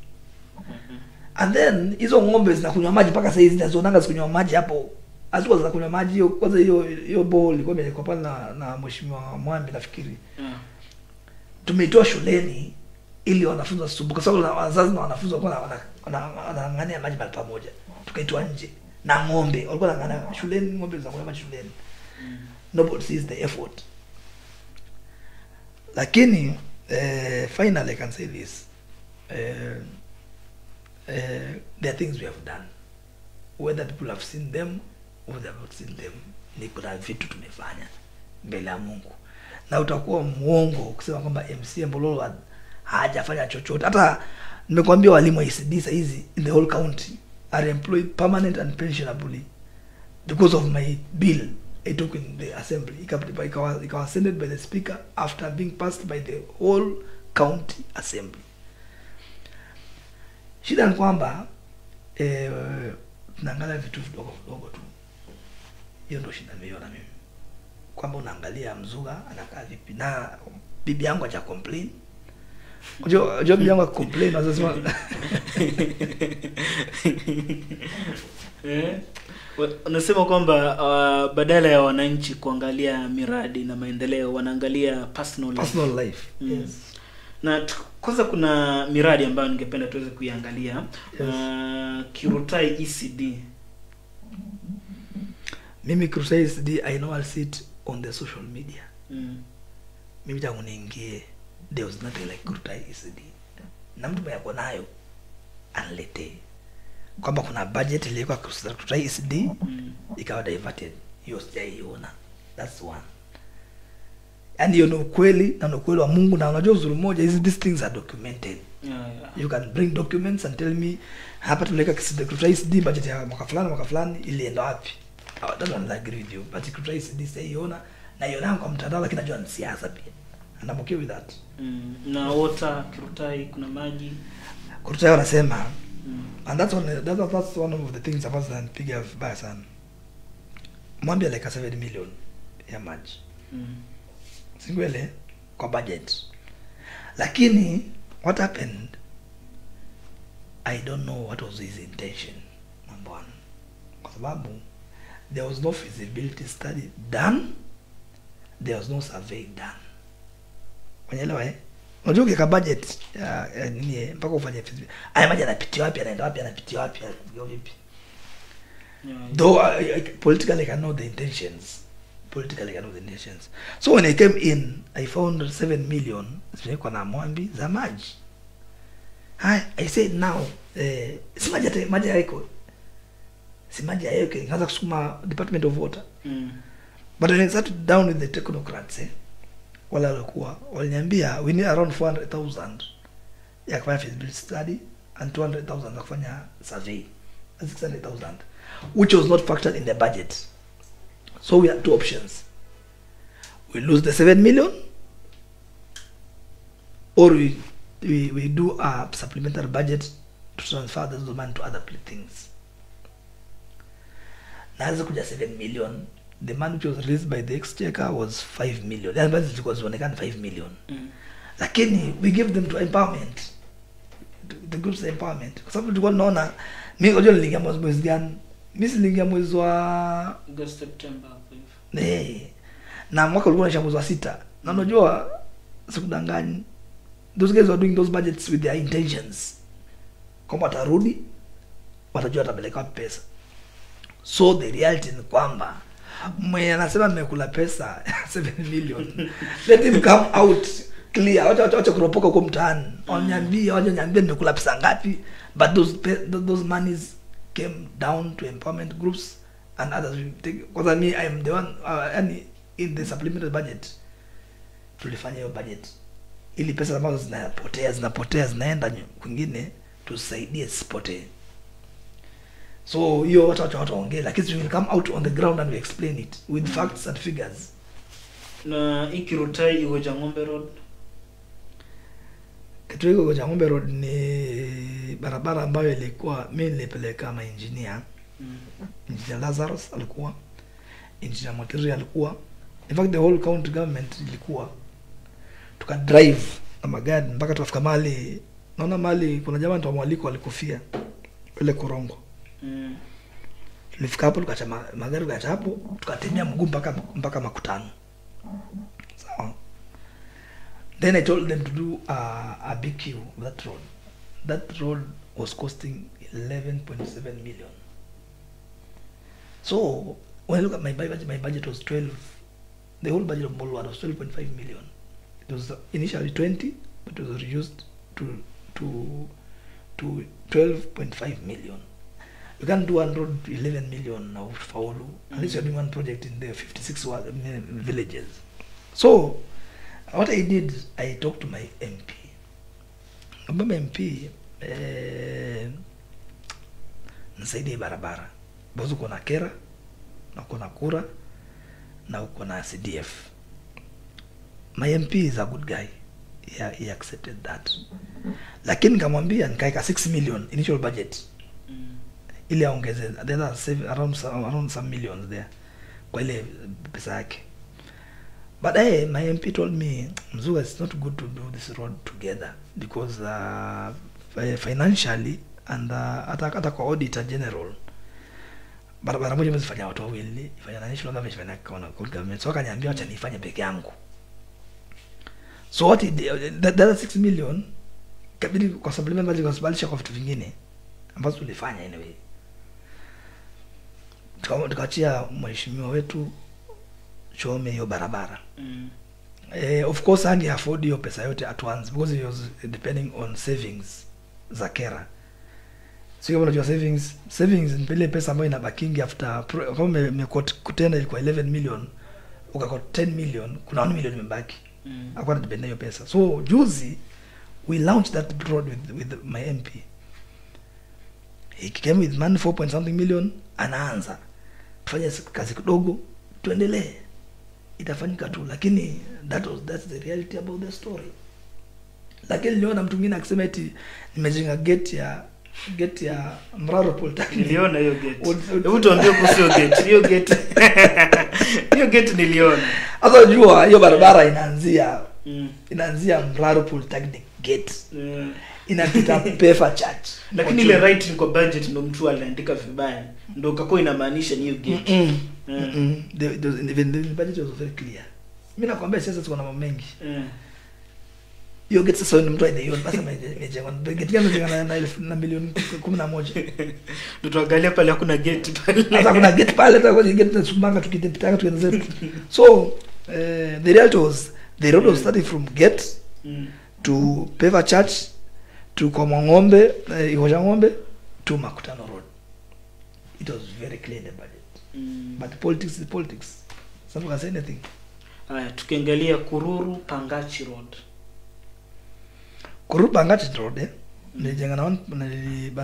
And then hizo ng'ombe zinakunywa maji mpaka sasa hizi zinazonanga zikunywa maji hapo. Azikuwa zinakunywa maji hiyo, kwanza hiyo bowl ilikuwa imekuwa pale na mheshimiwa Mwambi nafikiri. Tumeitoa shuleni ili wanafunzi wasumbuke, sababu wazazi na wanafunzi walikuwa wanang'ania maji pale pamoja. Tukaitoa nje na ng'ombe walikuwa wanang'ania shuleni, ng'ombe zinakunywa maji shuleni. Nobody sees the effort. Lakini finally I can say this, there are things we have done, whether people have seen them or they have not seen them. Ni kuna vitu tumefanya mbele ya Mungu, na utakuwa muongo kusema kwamba MC Mbololo hajafanya chochote. Hata nimekwambia walimu wa ECD sasa hizi in the whole county are employed permanent and pensionably because of my bill I took in the assembly. Ikawa sent by the speaker after being passed by the whole county assembly. Shida ni kwamba tunaangalia vitu vidogo tu. Hiyo ndio shida nimeona mimi. Kwamba unaangalia Mzuga anakaa vipi, na bibi yangu acha complain. Unajua bibi yangu complain anasema unasema kwamba badala ya wananchi kuangalia miradi na maendeleo wanaangalia personal life. Yes. Na kwanza kuna miradi ambayo ningependa tuweze kuiangalia. Yes. Kirutai ECD. Mimi Kirutai ECD I know I'll see it on the social media. Mimi tangu niingie there was nothing like Kirutai ECD. Na mtu yako nayo anlete kwamba kuna budget ilikuwa Kirutai ECD ikawa diverted. Hiyo sijaiona. That's one. And you know kweli na ukweli wa Mungu, na unajua uzuri mmoja, these things are documented. Yeah. You can bring documents and tell me hapa tuleka Kirutai ECD budget ya mwaka fulani ilienda wapi. I don't agree with you, but Kirutai ECD saiona na yona kwa mtandao, lakini najua ni siasa pia. And I'm okay with that. Na water Kirutai kuna maji. Kirutai wanasema and that's one of the things about the piga vibaya sana. mwambie like 7 million ya maji. Singwele kwa budget. Lakini what happened, I don't know what was his intention, number one. Kwa sababu there was no feasibility study done, there was no survey done. Unaelewa unajua kika budget ya nini mpaka ufanye feasibility. Haya maji yanapitia wapi, anaenda wapi, anapitia wapi, ndio vipi? Though politically I can know the intentions. So when I came in, I found 7 million zimekuwa na mwambi za maji. I said now, si maji haiko. Si maji haiko, nikaanza kusukuma Department of Water. But when I sat down with the technocrats, wala walikuwa waliniambia we need around 400,000 ya kufanya feasibility study and 200,000 ya kufanya survey. 600,000, which was not factored in the budget. So we had two options. We lose the 7 million, or we do a supplementary budget to transfer those money to other things. Now, as kuja 7 million, the money which was released by the exchequer was 5 million. That was 5 million. Lakini we give them to empowerment. The groups empowerment. Kwa sababu tulikuwa tunaona mimi unajua nilingia mwezi gani? Mimi nilingia mwezi wa August September. Na mwaka ulikuwa ni mwezi wa 6. Na unajua sikudanganyi. Those guys were doing those budgets with their intentions. Kama watarudi watajua watapeleka pesa. So the reality ni kwamba mwenye anasema nimekula pesa 7 million. Let him come out clear. Wacha kuropoka kwa mtaani. Wanyambie nimekula pesa ngapi, but those monies came down to empowerment groups and others. Because me, I am the one in the supplementary budget. Tulifanya hiyo budget ili pesa ambazo zinapotea zinaenda kwingine tusaidie sipotee. So hiyo watu waongee, lakini we will come out on the ground and we explain it with facts and figures. Na Ikirutai Igoja Ng'ombe Road. Kitu Igoja Ng'ombe Road ni barabara ambayo ilikuwa mimi nilipeleka kama engineer. Engineer Lazarus alikuwa, Engineer Moteri alikuwa. In fact the whole county government ilikuwa. Tuka drive na magari mpaka tukafika mahali. Naona mahali kuna jamaa ndo mwaliko alikufia ile Korongo. Tulifika hapo tukacha magari tukacha hapo tukatembea mguu mpaka Makutano. So then I told them to do a BQ that road. That road was costing 11.7 million. So when I look at my budget was 12. The whole budget of Bolward was 12.5 million. It was initially 20, but it was reduced to 12.5 million. You can't do 111 million now for Faulu, unless you're doing one project in the 56 villages. So what I did, I talked to my MP. My MP, nisaidie barabara. Bozo uko na kera, na uko na kura, na uko na CDF. My MP is a good guy. Yeah, he accepted that. Lakini nikamwambia nikaeka 6 million initial budget. Ili aongeze the other around some millions there kwa ile pesa yake. But my MP told me, Mzuga, it's not good to do this road together because financially and hata kwa auditor general barabara moja mzifanya watu wawili, ifanya na national government, ifanya kwa government. So akaniambia acha nifanye peke yangu. So what that 6 million kabidi kwa supplement bali kusababisha kwa vitu vingine ambazo tulifanya anyway. Tukachia mheshimiwa wetu Chome hiyo barabara. Of course ange afford hiyo pesa yote at once because he was depending on savings za kera. Sio kama unajua savings ni pile pesa ambayo inabakingi after kama mmekutenda ilikuwa 11 million ukakota 10 million, kuna 1 million imebaki. Hakuwa anadependa hiyo pesa. So juzi we launched that road with my MP. He came with money 4 point something million, anaanza tufanye kazi kidogo tuendelee, itafanyika tu. Lakini that's the reality about the story. Lakini leo na mtu mwingine akisema eti nimejenga gate ya gate ya Mraro Polytechnic. Niliona hiyo gate. Hebu tuambie kuhusu hiyo gate. Hiyo gate. Hiyo gate niliona. Sasa unajua hiyo barabara inaanzia Mraro Polytechnic gate. Inapita Pefa Church. Lakini ile writing kwa budget ndo mtu aliandika vibaya. Ndio kako inamaanisha ni hiyo gate. The budget was very clear. Mimi nakwambia sasa tuko na mambo mengi. Hiyo gate sasa ni mtu aidion basi imejengwa. Gate gani imejengwa na milioni 11. Tutaangalia pale hakuna gate pale. Hata kuna gate pale hata kwenye gate tunasumanga tukitepitaka tukianza zetu. So the reality was the road was starting from gate to Peva Church to Komangombe, Ihoja Ngombe to Makutano Road. It was very clear in the budget. But politics is politics. Someone can say anything. Haya, tukiangalia Kururu Pangachi Road. Kururu Pangachi Road nijenga na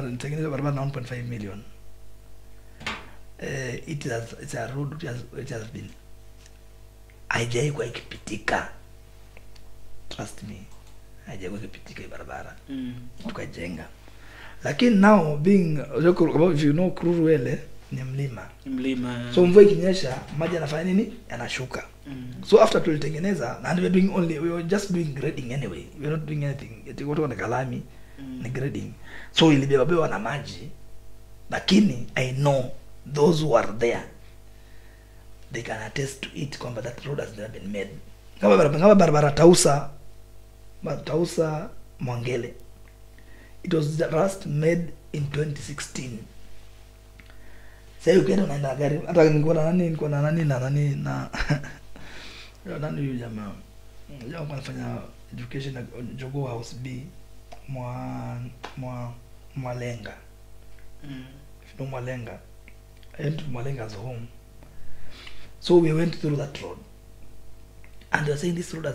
nitengeneza barabara na 1.5 million. It's a road it has been haijai kwa ikipitika. Trust me. Haijai kwa ikipitika barabara. Tukajenga. Lakini now being if you know Kururu wele ni mlima. So mvua ikinyesha maji yanafanya nini? Yanashuka. So after tulitengeneza and we were just doing grading anyway. We were not doing anything. Watu wana kalami ni grading. So ilibebabewa na maji. Lakini I know those who are there they can attest to it kwamba that road has never been made. Kama barabara Tausa Mwangele. It was last made in 2016. Sasa ukienda unaenda gari hata niko na nani na nani yule jamaa. Leo anafanya education na Jogoo House B Mwalenga. If you know Mwalenga. I went to Mwalenga's home. So we went through that road. And they were saying this road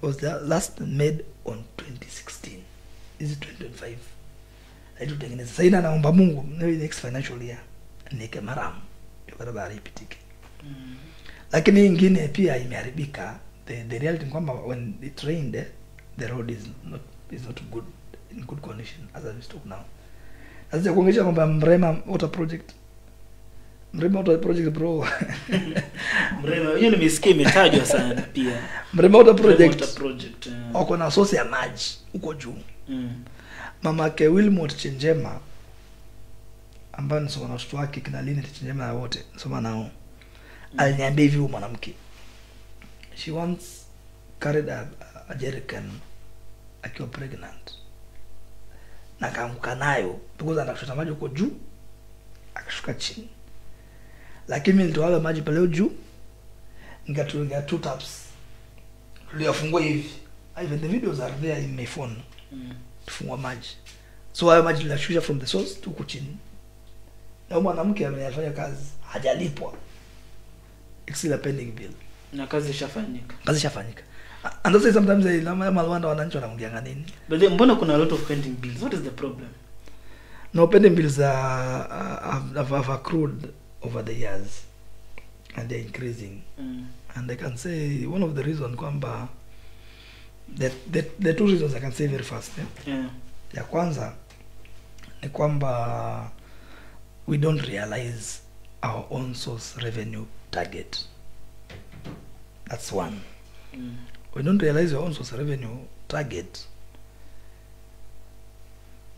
was last made on 2016. Is it 2025? I do tengeneza. Sasa ina naomba Mungu next financial year nike maramu ya barabara ipitike. Lakini nyingine pia imeharibika. The reality kwamba when it rained the road is not good in good condition as I talk now. Sasa kuongesha kwamba Mrema Water Project bro. Mrema hiyo nimesikia imetajwa sana pia. Mrema Water Project. Wako na source ya maji huko juu. Mama ke Wilmot Chenjema ambaye nisoma na watoto wake kina Lini Chenjema na wote soma nao. Aliniambia hivi mwanamke. She once carried a jerrycan akiwa pregnant. Na kaamka nayo because anashota maji huko juu akashuka chini. Lakini nilitoa maji pale juu nikatunga 2 taps. Tuliyafungua hivi. Even the videos are there in my phone. Tufungua maji. So hayo maji tulishusha from the source tuko chini. Na mwanamke amefanya kazi hajalipwa. It's still a pending bill. Na kazi ishafanyika. And also sometimes Malwanda wananchi wanaongea nini? But then mbona kuna a lot of pending bills? What is the problem? No, pending bills have accrued over the years and they're increasing. And I can say one of the reasons kwamba the 2 reasons I can say very fast. Ya kwanza ni kwamba we don't realize our own source revenue target. That's one. We don't realize our own source revenue target.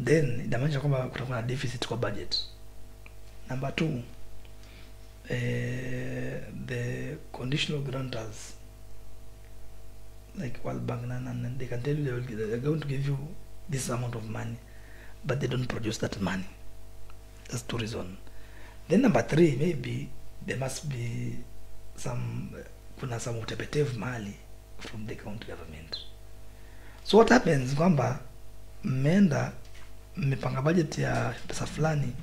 Then inamaanisha kwamba kutakuwa na deficit kwa budget. Number 2, the conditional grantors like World Bank and they can tell you they're going to give you this amount of money, but they don't produce that money. That's 2 reasons. Then number 3, maybe there must be some utepetevu mali from the county government. So what happens kwamba mmepanga budget ya pesa fulani,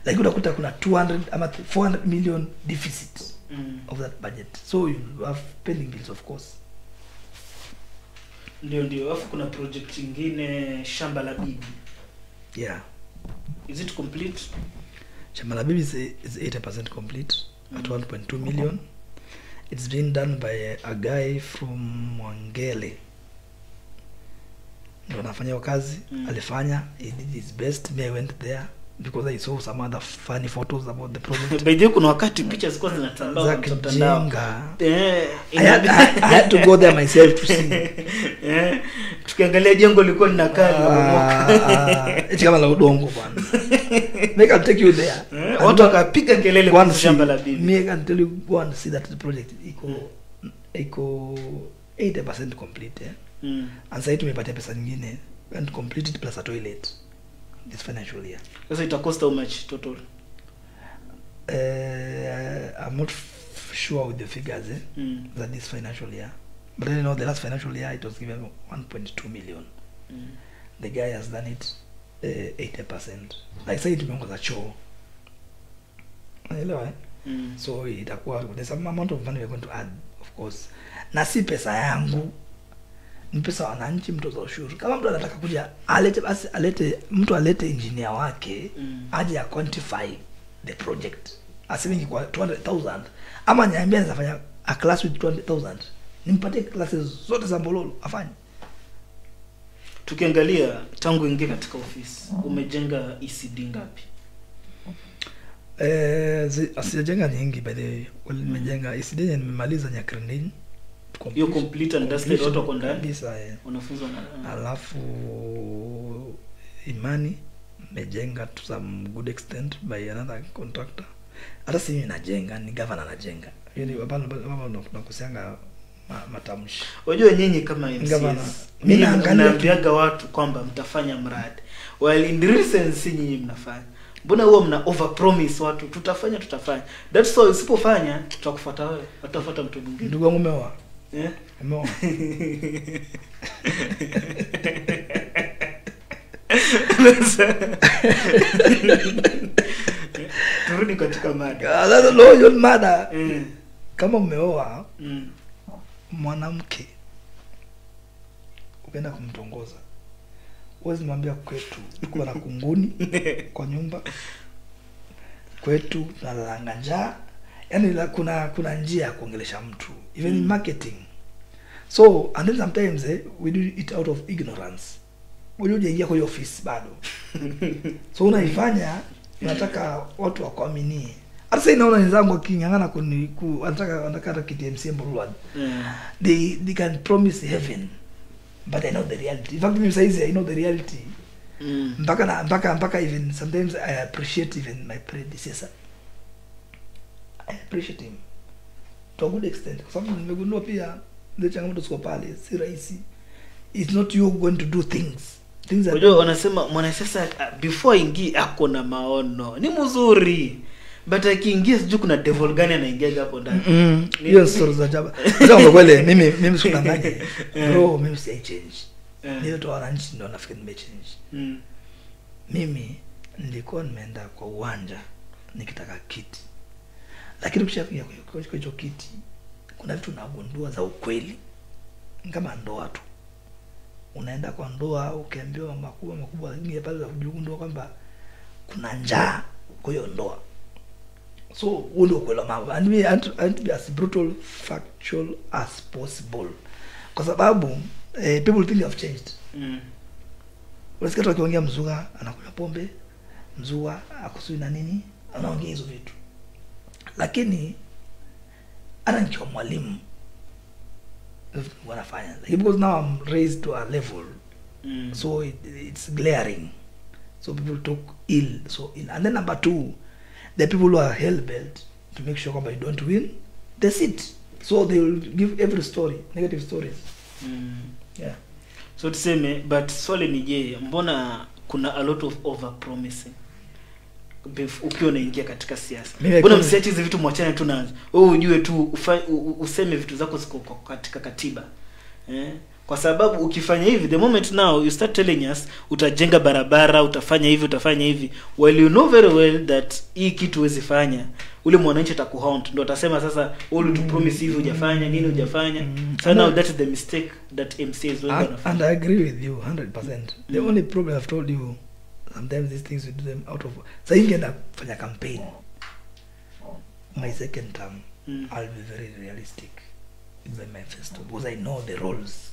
like utakuta kuna 200 ama 400 million deficit of that budget. So you have pending bills of course. Ndio afu kuna project nyingine Shamba la Bibi. Yeah. Is it complete? Shamba la Bibi is 80% complete at 1.2 million. It's been done by a guy from Mwangele. ndo nafanya kazi. Alifanya, he did his best. Me, I went there because I saw some other funny photos about the project. By the way, kuna wakati pictures zilikuwa zinatambaa kwa mtandao. I had to go there myself to see. Tukiangalia jengo liko linakaa eti kama la udongo bwana. Make I'll take you there. Watu wakapiga kelele kwa shamba la bibi. Me, I can tell you, go and see that the project iko 80% complete. And sasa tumepatia pesa nyingine and complete it plus a toilet this financial year. Sasa ita cost how much total? I'm not sure with the figures that this financial year, but then, you know, the last financial year it was given 1.2 million. The guy has done it 80%. Like say tumeongoza choo, unaelewa so itakuwa there's some amount of money we're going to add, of course, na si pesa yangu, ni pesa wananchi, mtoza ushuru. Kama mtu anataka kuja alete engineer wake aje ya quantify the project, asemi kwa 200,000 ama niambia nitafanya a class with 200,000, nimpatie classes zote za Mbololo afanye. Tukiangalia tangu ingie katika ofisi umejenga ECD ngapi? Asijajenga nyingi by the way. Nimejenga ECD nimemaliza Nyakrendini. You complete and dusted auto kwa ndani kabisa. Unafunzwa na alafu Imani nimejenga to some good extent by another contractor. Hata si mimi najenga, ni governor anajenga. Yaani baba tunakusianga matamshi. Unajua nyinyi kama MCs, mimi naambiaga watu kwamba mtafanya mradi. While in recent si nyinyi mnafanya. Mbona huwa mna overpromise watu tutafanya? That's why usipofanya tutakufuata wewe, watafuata mtu mwingine. Ndugu wangu umeoa? Umeoa? Turudi katika mada. That's no your mada. Kama umeoa mwanamke ukaenda kumtongoza, uwezi mwambia kwetu tuko na kunguni kwa nyumba, kwetu tunalanga njaa. Yaani kuna njia ya kuongelesha mtu even in marketing. So and then sometimes we do it out of ignorance. Wewe ingia kwa office bado. So unaifanya unataka watu wakuaminie. Hata sasa inaona wenzangu akingangana anataka KTMC Mbololo. They can promise heaven, but I know the reality. In fact, mimi saizi I know the reality. Mpaka even sometimes I appreciate even my predecessor. I appreciate him to a good extent. Kwa sababu nimegundua pia ile changamoto ziko pale si rahisi. It's not you going to do things. Unajua wanasema mwanasiasa before ingi ako na maono ni mzuri, but akiingia sijui kuna devil gani anaingia hapo ndani. Hiyo story za jaba. Ndio kweli mimi sikudanganya. Bro, mimi si change. Ndio tu wananchi ndio nafikiri nime change. Mimi nilikuwa nimeenda kwa uwanja nikitaka kiti. Lakini ukishakuja kwa hiyo kiti kuna vitu unagundua za ukweli. Kama ndoa tu. Unaenda kwa ndoa ukiambiwa makubwa nyingi pale za kujigundua kwamba kuna njaa kwa hiyo ndoa. So huo ndio kweli mambo. And we want to be as brutal factual as possible. Kwa sababu people think have changed. Unasikia watu wakiongea mzuga anakunywa pombe, mzuga akusui na nini, anaongea hizo vitu. Lakini ana nikiwa mwalimu wanafanya. Like, because now I'm raised to a level. So it's glaring. So people talk ill. And then number two, the people who are hell-bent to make sure that you don't win the seat. So they will give every story, negative stories. Yeah. So tuseme, but swali ni je, mbona kuna a lot of over promising ukiwa unaingia katika siasa? Mbona msiache hizo vitu mwachane tu nazo? Wewe ujue tu useme vitu zako ziko katika katiba. Kwa sababu ukifanya hivi, the moment now you start telling us utajenga barabara, utafanya hivi, while you know very well that hii kitu huwezi fanya, ule mwananchi atakuhaunt, ndio atasema sasa all to promise hivi hujafanya nini hujafanya. So now that is the mistake that MCs wengi wanafanya. And I agree with you 100%. The only problem I've told you, sometimes these things we do them out of so you can fanya campaign. My second term I'll be very realistic in my manifesto because I know the roles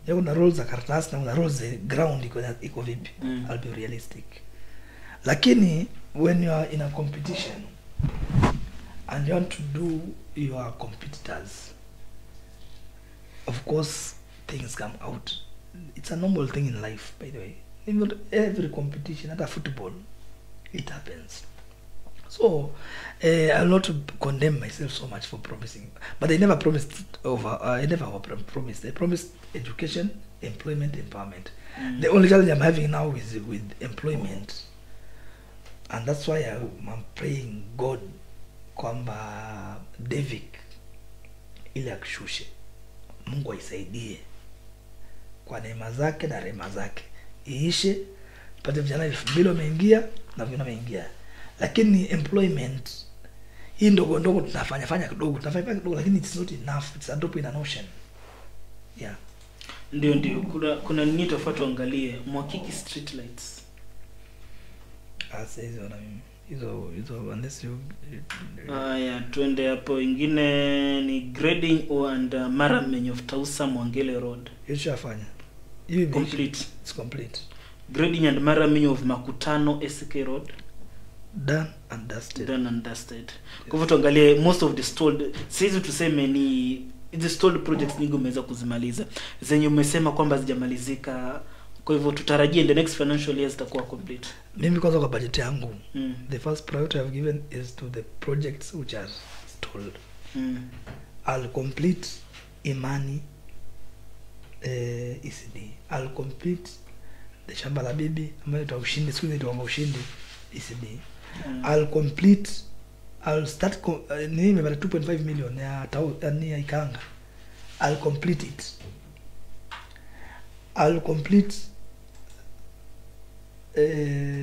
ya kuna roles za karatasi na kuna roles za ground iko vipi. I'll be realistic. Lakini when you are in a competition and you want to do your competitors, of course things come out. It's a normal thing in life, by the way. In every competition, at a football, it happens. So I'll not condemn myself so much for promising, but I never promised I never promised. I promised education, employment, empowerment. The only challenge I'm having now is with employment, and that's why I'm praying God kwamba David ili akushushe, Mungu aisaidie kwa neema zake na rehema zake, iishe pate vijana 2000 wameingia na vijana wameingia. Lakini employment hii ndogo tunafanya kidogo lakini it's not enough. It's a drop in an ocean. Yeah. Ndio kuna nini tofauti angalie Mwakiki street lights. Hizo unless you twende hapo. Ingine ni grading and Maramenyo of Tausa Mwangele Road. Ishafanya. Complete. It's complete. Grading and Maramenyo of Makutano SK Road. Done and dusted. Kwa hivyo tuangalie most of the stalled, sisi tuseme ni the stalled projects nyingi umeweza kuzimaliza. Zenye umesema kwamba zijamalizika. Kwa hivyo tutarajie in the next financial year zitakuwa complete. Mimi kwanza kwa budget yangu, the first priority I've given is to the projects which are stalled. I'll complete Imani ECD. I'll complete the Shamba la Bibi ambayo ita ushindi, siku ile ita ushindi ECD. I'll start nime bado 2.5 million ya Ikanga. I'll complete it. I'll complete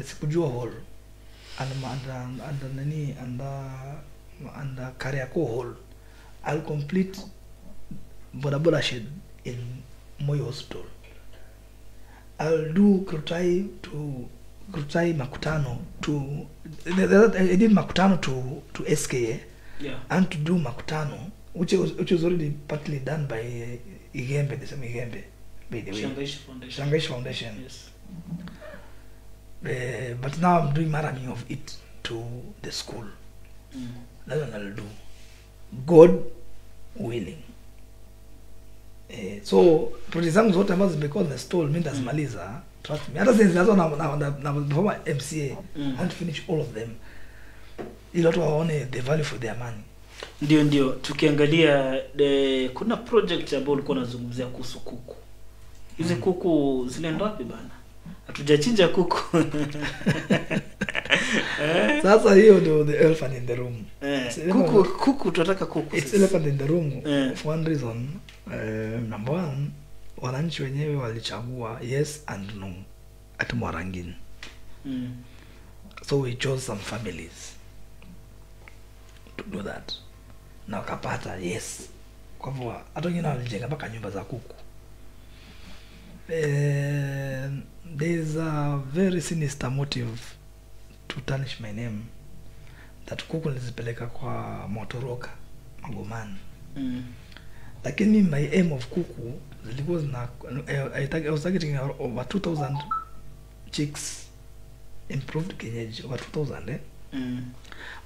Sikujua Hall and Kariako Hall. I'll complete Bodaboda Shed in Moi Hospital. I'll do Krutai Makutano to I did Makutano to SKA, and to do Makutano which was already partly done by Igembe, the same Igembe, by the way, Shangaish Foundation. Yes. But now I'm doing Marami of it to the school. That's what I'll do, God willing. So project zangu zote ambazo zimekuwa na stall mimi ndazimaliza, trust me. Hata sasa na perform MCA and finish all of them, ili watu waone the value for their money. Ndio tukiangalia kuna project ambayo ulikuwa unazungumzia kuhusu kuku. Hizi kuku zilienda wapi bana? Hatujachinja kuku. Sasa hiyo ndio the elephant in the room. Kuku tunataka kuku. It's elephant in the room for one reason. Number one, wananchi wenyewe walichagua yes and no at Mwarangini. So we chose some families to do that. Na wakapata yes. Kwa hivyo hata wengine walijenga mpaka nyumba za kuku. There's a very sinister motive to tarnish my name, that kuku nilizipeleka kwa Motoroka Magomani. Lakini my aim of kuku zilikuwa zina I was targeting over 2000 chicks, improved kienyeji over 2000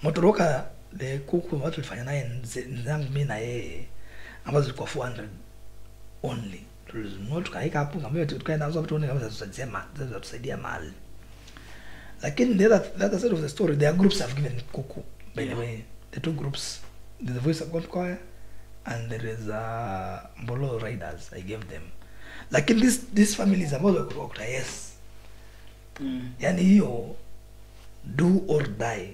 Motoroka the kuku watu tulifanya naye nzangu mimi na yeye ambazo zilikuwa 400 only. Tulinunua tukaika hapo kama tukaenda nazo vitu kama tutasema tusaidia mali. Lakini the other side of the story, there are groups have given kuku, by the way. The two groups, there's the Voice of God Choir and there is Mbolo Riders. I gave them. Lakini these families ambazo kutoka yes. Yani hiyo do or die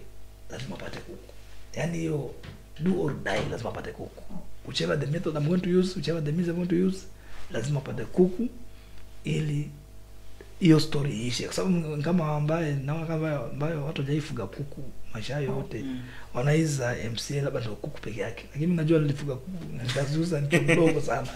lazima pate kuku. Yani hiyo do or die lazima pate kuku. Whichever the method I'm going to use, whichever the means I'm going to use, lazima pate kuku ili hiyo story iishe. Kwa sababu kama ambayo watu hajaifuga kuku maisha yote wanaiza MCA labda ndio kuku peke yake. Lakini mimi najua nilifuga kuku na nitazuza kidogo sana.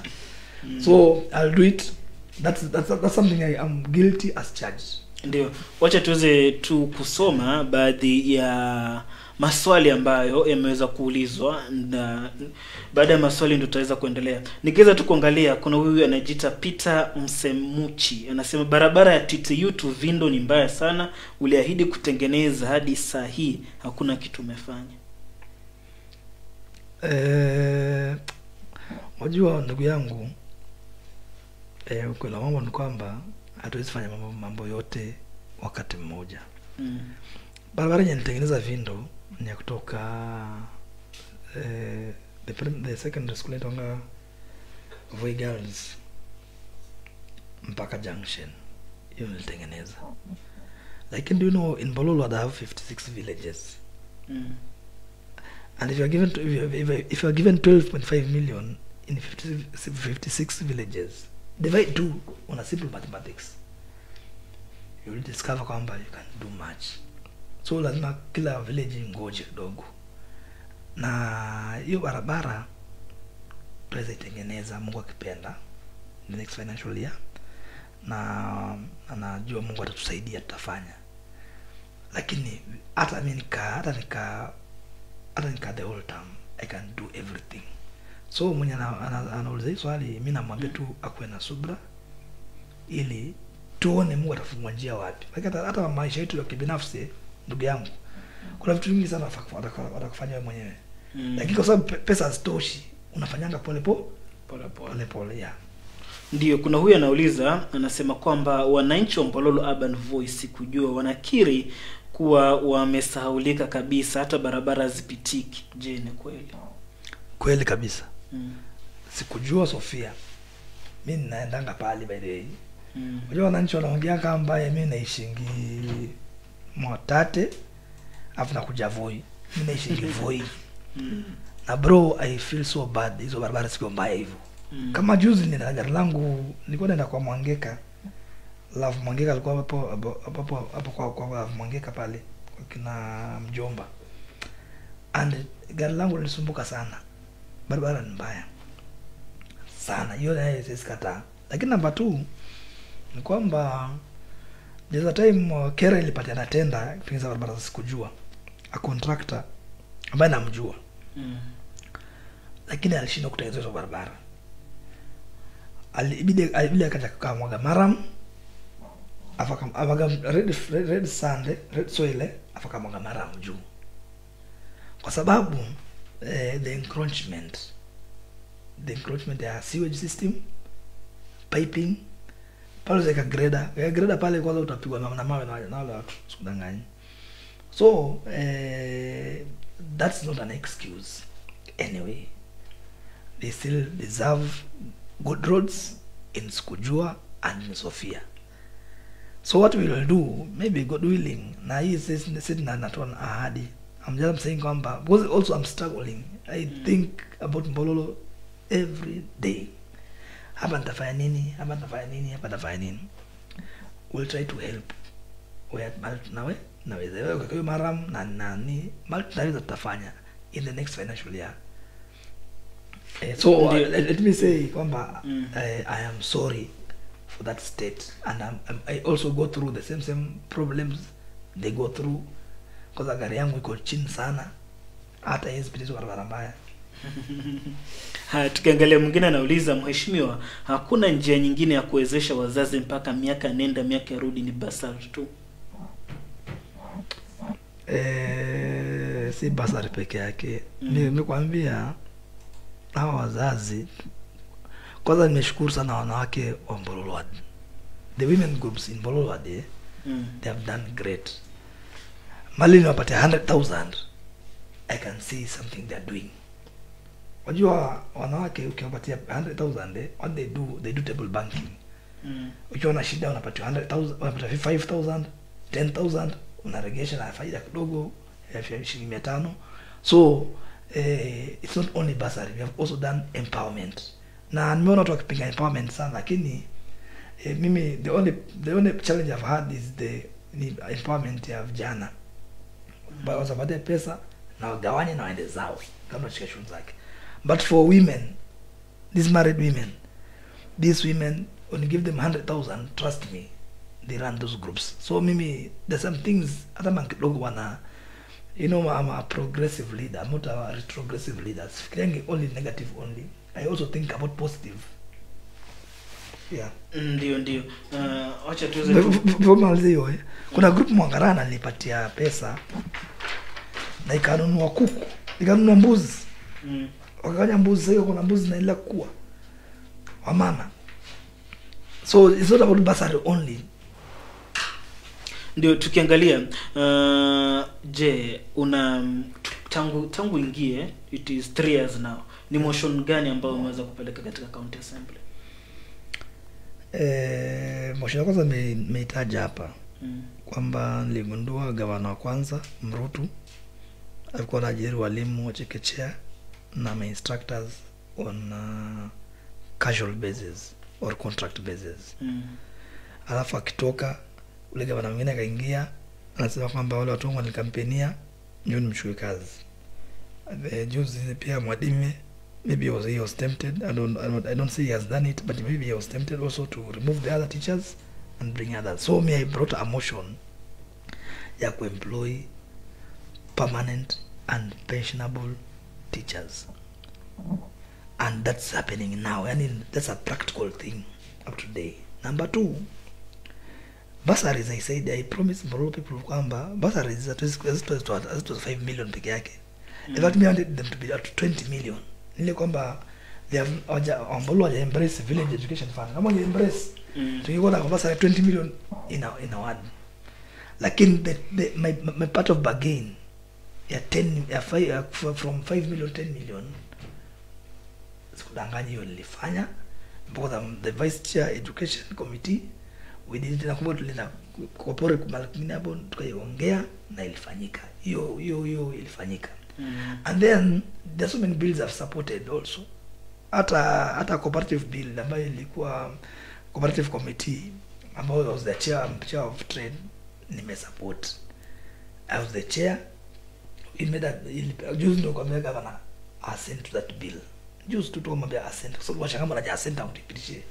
So I'll do it. That's something I am guilty as charged. Ndio. Wacha tuweze tu kusoma baadhi ya maswali ambayo yameweza kuulizwa, na baada ya maswali ndio tutaweza kuendelea. Nikiweza tu kuangalia, kuna huyu anajiita Peter Msemuchi, anasema barabara ya TTU to Vindo ni mbaya sana, uliahidi kutengeneza, hadi saa hii hakuna kitu umefanya. Wajua ndugu yangu, ukweli mambo ni kwamba hatuwezi fanya mambo yote wakati mmoja. Barabara yenye nitengeneza Vindo ni ya kutoka the secondary school itonga Voi Girls mpaka junction, hiyo nilitengeneza. Lakini do you know, in Mbololo I have 56 villages. And if you are given if you are given 12.5 million in 56 villages, divide 2 on a simple mathematics, you will discover kwamba you can do much. So lazima kila village ngoje kidogo, na hiyo barabara tuweza itengeneza Mungu akipenda the next financial year, na najua Mungu atatusaidia, tutafanya. Lakini hata mimi hata nika the whole time I can do everything. So mwenye anauliza hii swali, mimi namwambia tu akuwe na subra, ili tuone Mungu atafungua njia wapi. Hata maisha yetu ya kibinafsi ndugu yangu, kuna vitu vingi sana watakufanya wewe mwenyewe. Lakini kwa sababu pesa hazitoshi, unafanyanga pole pole. Yeah. Ndio, kuna huyu anauliza, anasema kwamba wananchi wa Mbololo Urban Voice kujua wanakiri kuwa wamesahaulika kabisa, hata barabara zipitiki. Je, ni kweli? Kweli kabisa. Sikujua Sofia. Mimi naendanga pale by the way. Unajua wananchi wanaongea kama mimi naishingi Mwatate afu nakuja Voi. Mimi naishingi Voi. Na bro, I feel so bad, hizo barabara siko mbaya hivyo. Kama juzi nina gari langu nilikuwa naenda kwa Mwangeka. Love Mwangeka alikuwa hapo kwa Mwangeka pale kina mjomba. And gari langu lilisumbuka sana. Barabara ni mbaya sana, hiyo nayo sisikata. Lakini namba 2 ni kwamba there's a time Kera ilipatiana tenda kutengeneza barabara, sikujua a contractor ambaye namjua. Lakini alishindwa kutengeneza hizo barabara. Alibidi akaja kwa mwaga maram, afaka red sand, red soil, afaka mwaga maram juu. Kwa sababu the encroachment ya sewage system, piping, pale zeka grader pale kwanza utapigwa na mawe na wale watu, sikudanganya. So that's not an excuse. Anyway, they still deserve good roads in Skujua and in Sofia. So what we will do, maybe God willing, na hii said na natona ahadi. I'm just saying kwamba, because also I'm struggling. I think about Mbololo every day. Hapa nitafanya nini? We'll try to help. Where nawe naweza kwa maram na nani naweza tutafanya in the next financial year. So let me say kwamba I am sorry for that state, and I also go through the same problems they go through, because gari yangu iko chini sana, hata hizi pitizo barabara mbaya. Tukiangalia mwingine anauliza, mheshimiwa, hakuna njia nyingine ya kuwezesha wazazi mpaka miaka nenda miaka rudi, ni basari tu? Si basari peke yake. Nimekwambia hawa wazazi, kwanza nimeshukuru sana wanawake wa Mbololo. The women groups in Mbololo, they have done great. Mali niwapatia 100,000, I can see something they are doing. Wajua wanawake ukiwapatia 100,000, what they do table banking. Ukiwa na shida unapatia 100,000, unapata 5,000, 10,000, unaregesha na faida kidogo ya shilingi 500. So it's not only bursary, we have also done empowerment. Na nimeona watu wakipinga empowerment sana, lakini mimi the only challenge I've had is the empowerment ya vijana. Wasapate pesa na wagawanye na waende zao kama shikashuni zake. But for women, these married women, when you give them 100,000, trust me, they run those groups. So mimi there's some things hata man kidogo You know, I'm a progressive leader. I'm not a retrogressive leader. Sifikirangi only negative only. I also think about positive. Yeah. Ndio. Acha tuweze Vomalizio. Kuna group Mwangarana nilipatia pesa. Na ikanunua kuku. Ikanunua mbuzi. Wakafanya mbuzi, sasa kuna mbuzi na ila kuwa. Wamama. So it's not about bursary only. Ndio tukiangalia je una tangu ingie it is 3 years now, ni motion gani ambayo umeweza kupeleka katika county assembly? Motion ya kwanza nimeitaja hapa kwamba niligundua gavana wa kwanza Mrutu alikuwa anaajiri walimu wa chekechea na instructors on casual basis or contract basis. Alafu akitoka ule gavana mwingine akaingia anasema kwamba wale watu wangu nikampenia ndio nimchukue kazi. Juzi pia Mwadime, maybe he was tempted. I don't say he has done it, but maybe he was tempted also to remove the other teachers and bring others. So me, I brought a motion ya kuemploy permanent and pensionable teachers, and that's happening now. I mean, that's a practical thing up to today. Number 2, bursaries, I said, I promised more people kwamba bursaries at least 5 million peke yake. In fact, me wanted them to be at 20 million. Nile kwamba they have waja embrace village education fund. Kama wange embrace, tungekuwa na bursary 20 million in a word. Lakini my part of bargain ya 10 from 5 million 10 million sikudanganya hiyo nilifanya, because I'm the vice chair education committee. We did it na kumbe tulina kopore kumalakini hapo tukaiongea na ilifanyika. Hiyo ilifanyika. And then there's so many bills I've supported also. Hata cooperative bill ambayo ilikuwa cooperative committee ambayo I was the chair of trade, nimesupport. I was the chair. It made that just ndo kwa mega bana assent to that bill. Just to talk about assent. So washakama na assent out ipitishe.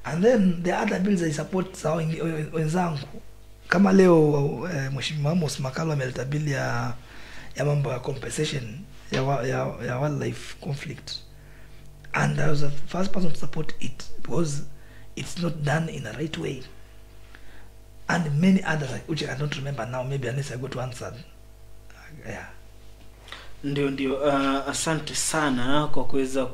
And then the other bills I support sawa wenzangu. Kama leo Mheshimiwa Amos Makalo ameleta bill ya mambo ya compensation ya wildlife conflict. And I was the first person to support it because it's not done in the right way. And many others which I don't remember now, maybe unless I go to answer. Yeah. Ndio asante sana kwa kuweza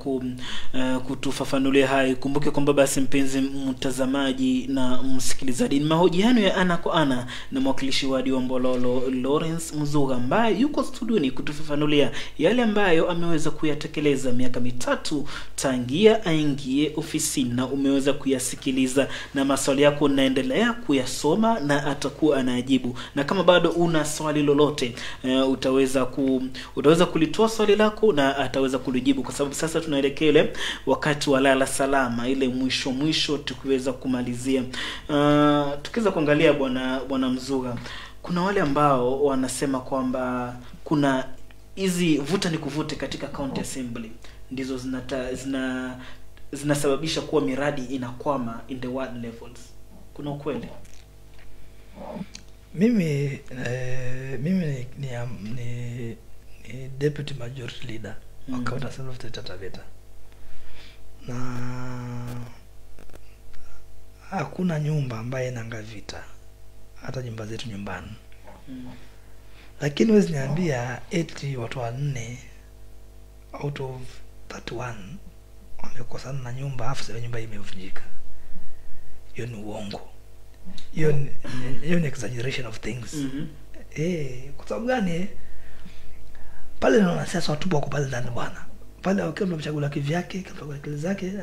kutufafanulia hai. Kumbuke kwamba basi mpenzi mtazamaji na msikilizaji, ni mahojiano ya ana kwa ana na mwakilishi wadi wa Mbololo Lawrence Muzuga, ambaye yuko studioni kutufafanulia yale ambayo ameweza kuyatekeleza miaka 3 tangia aingie ofisini, na umeweza kuyasikiliza, na maswali yako naendelea kuyasoma na atakuwa anajibu. Na kama bado una swali lolote utaweza kulitoa swali lako na ataweza kulijibu, kwa sababu sasa tunaelekea ile wakati wa lala salama, ile mwisho tukiweza kumalizia. Tukiweza kuangalia bwana Mzuga, kuna wale ambao wanasema kwamba kuna hizi vuta ni kuvute katika county assembly ndizo zinasababisha kuwa miradi inakwama in the ward levels. Kuna ukweli? Mimi ni deputy majority leader wa county assembly of Taita Taveta, na hakuna nyumba ambaye inanga vita, hata nyumba zetu nyumbani. Lakini wezi niambia eti watu 4 out of 31 wamekosana na nyumba, afu sasa nyumba imevunjika. Hiyo ni uongo. Hiyo ni exaggeration of things. Kwa sababu gani? Pale naona sasa watu wako pale ndani bwana. Pale wakiwa mchagula kivyake, kwa akili zake,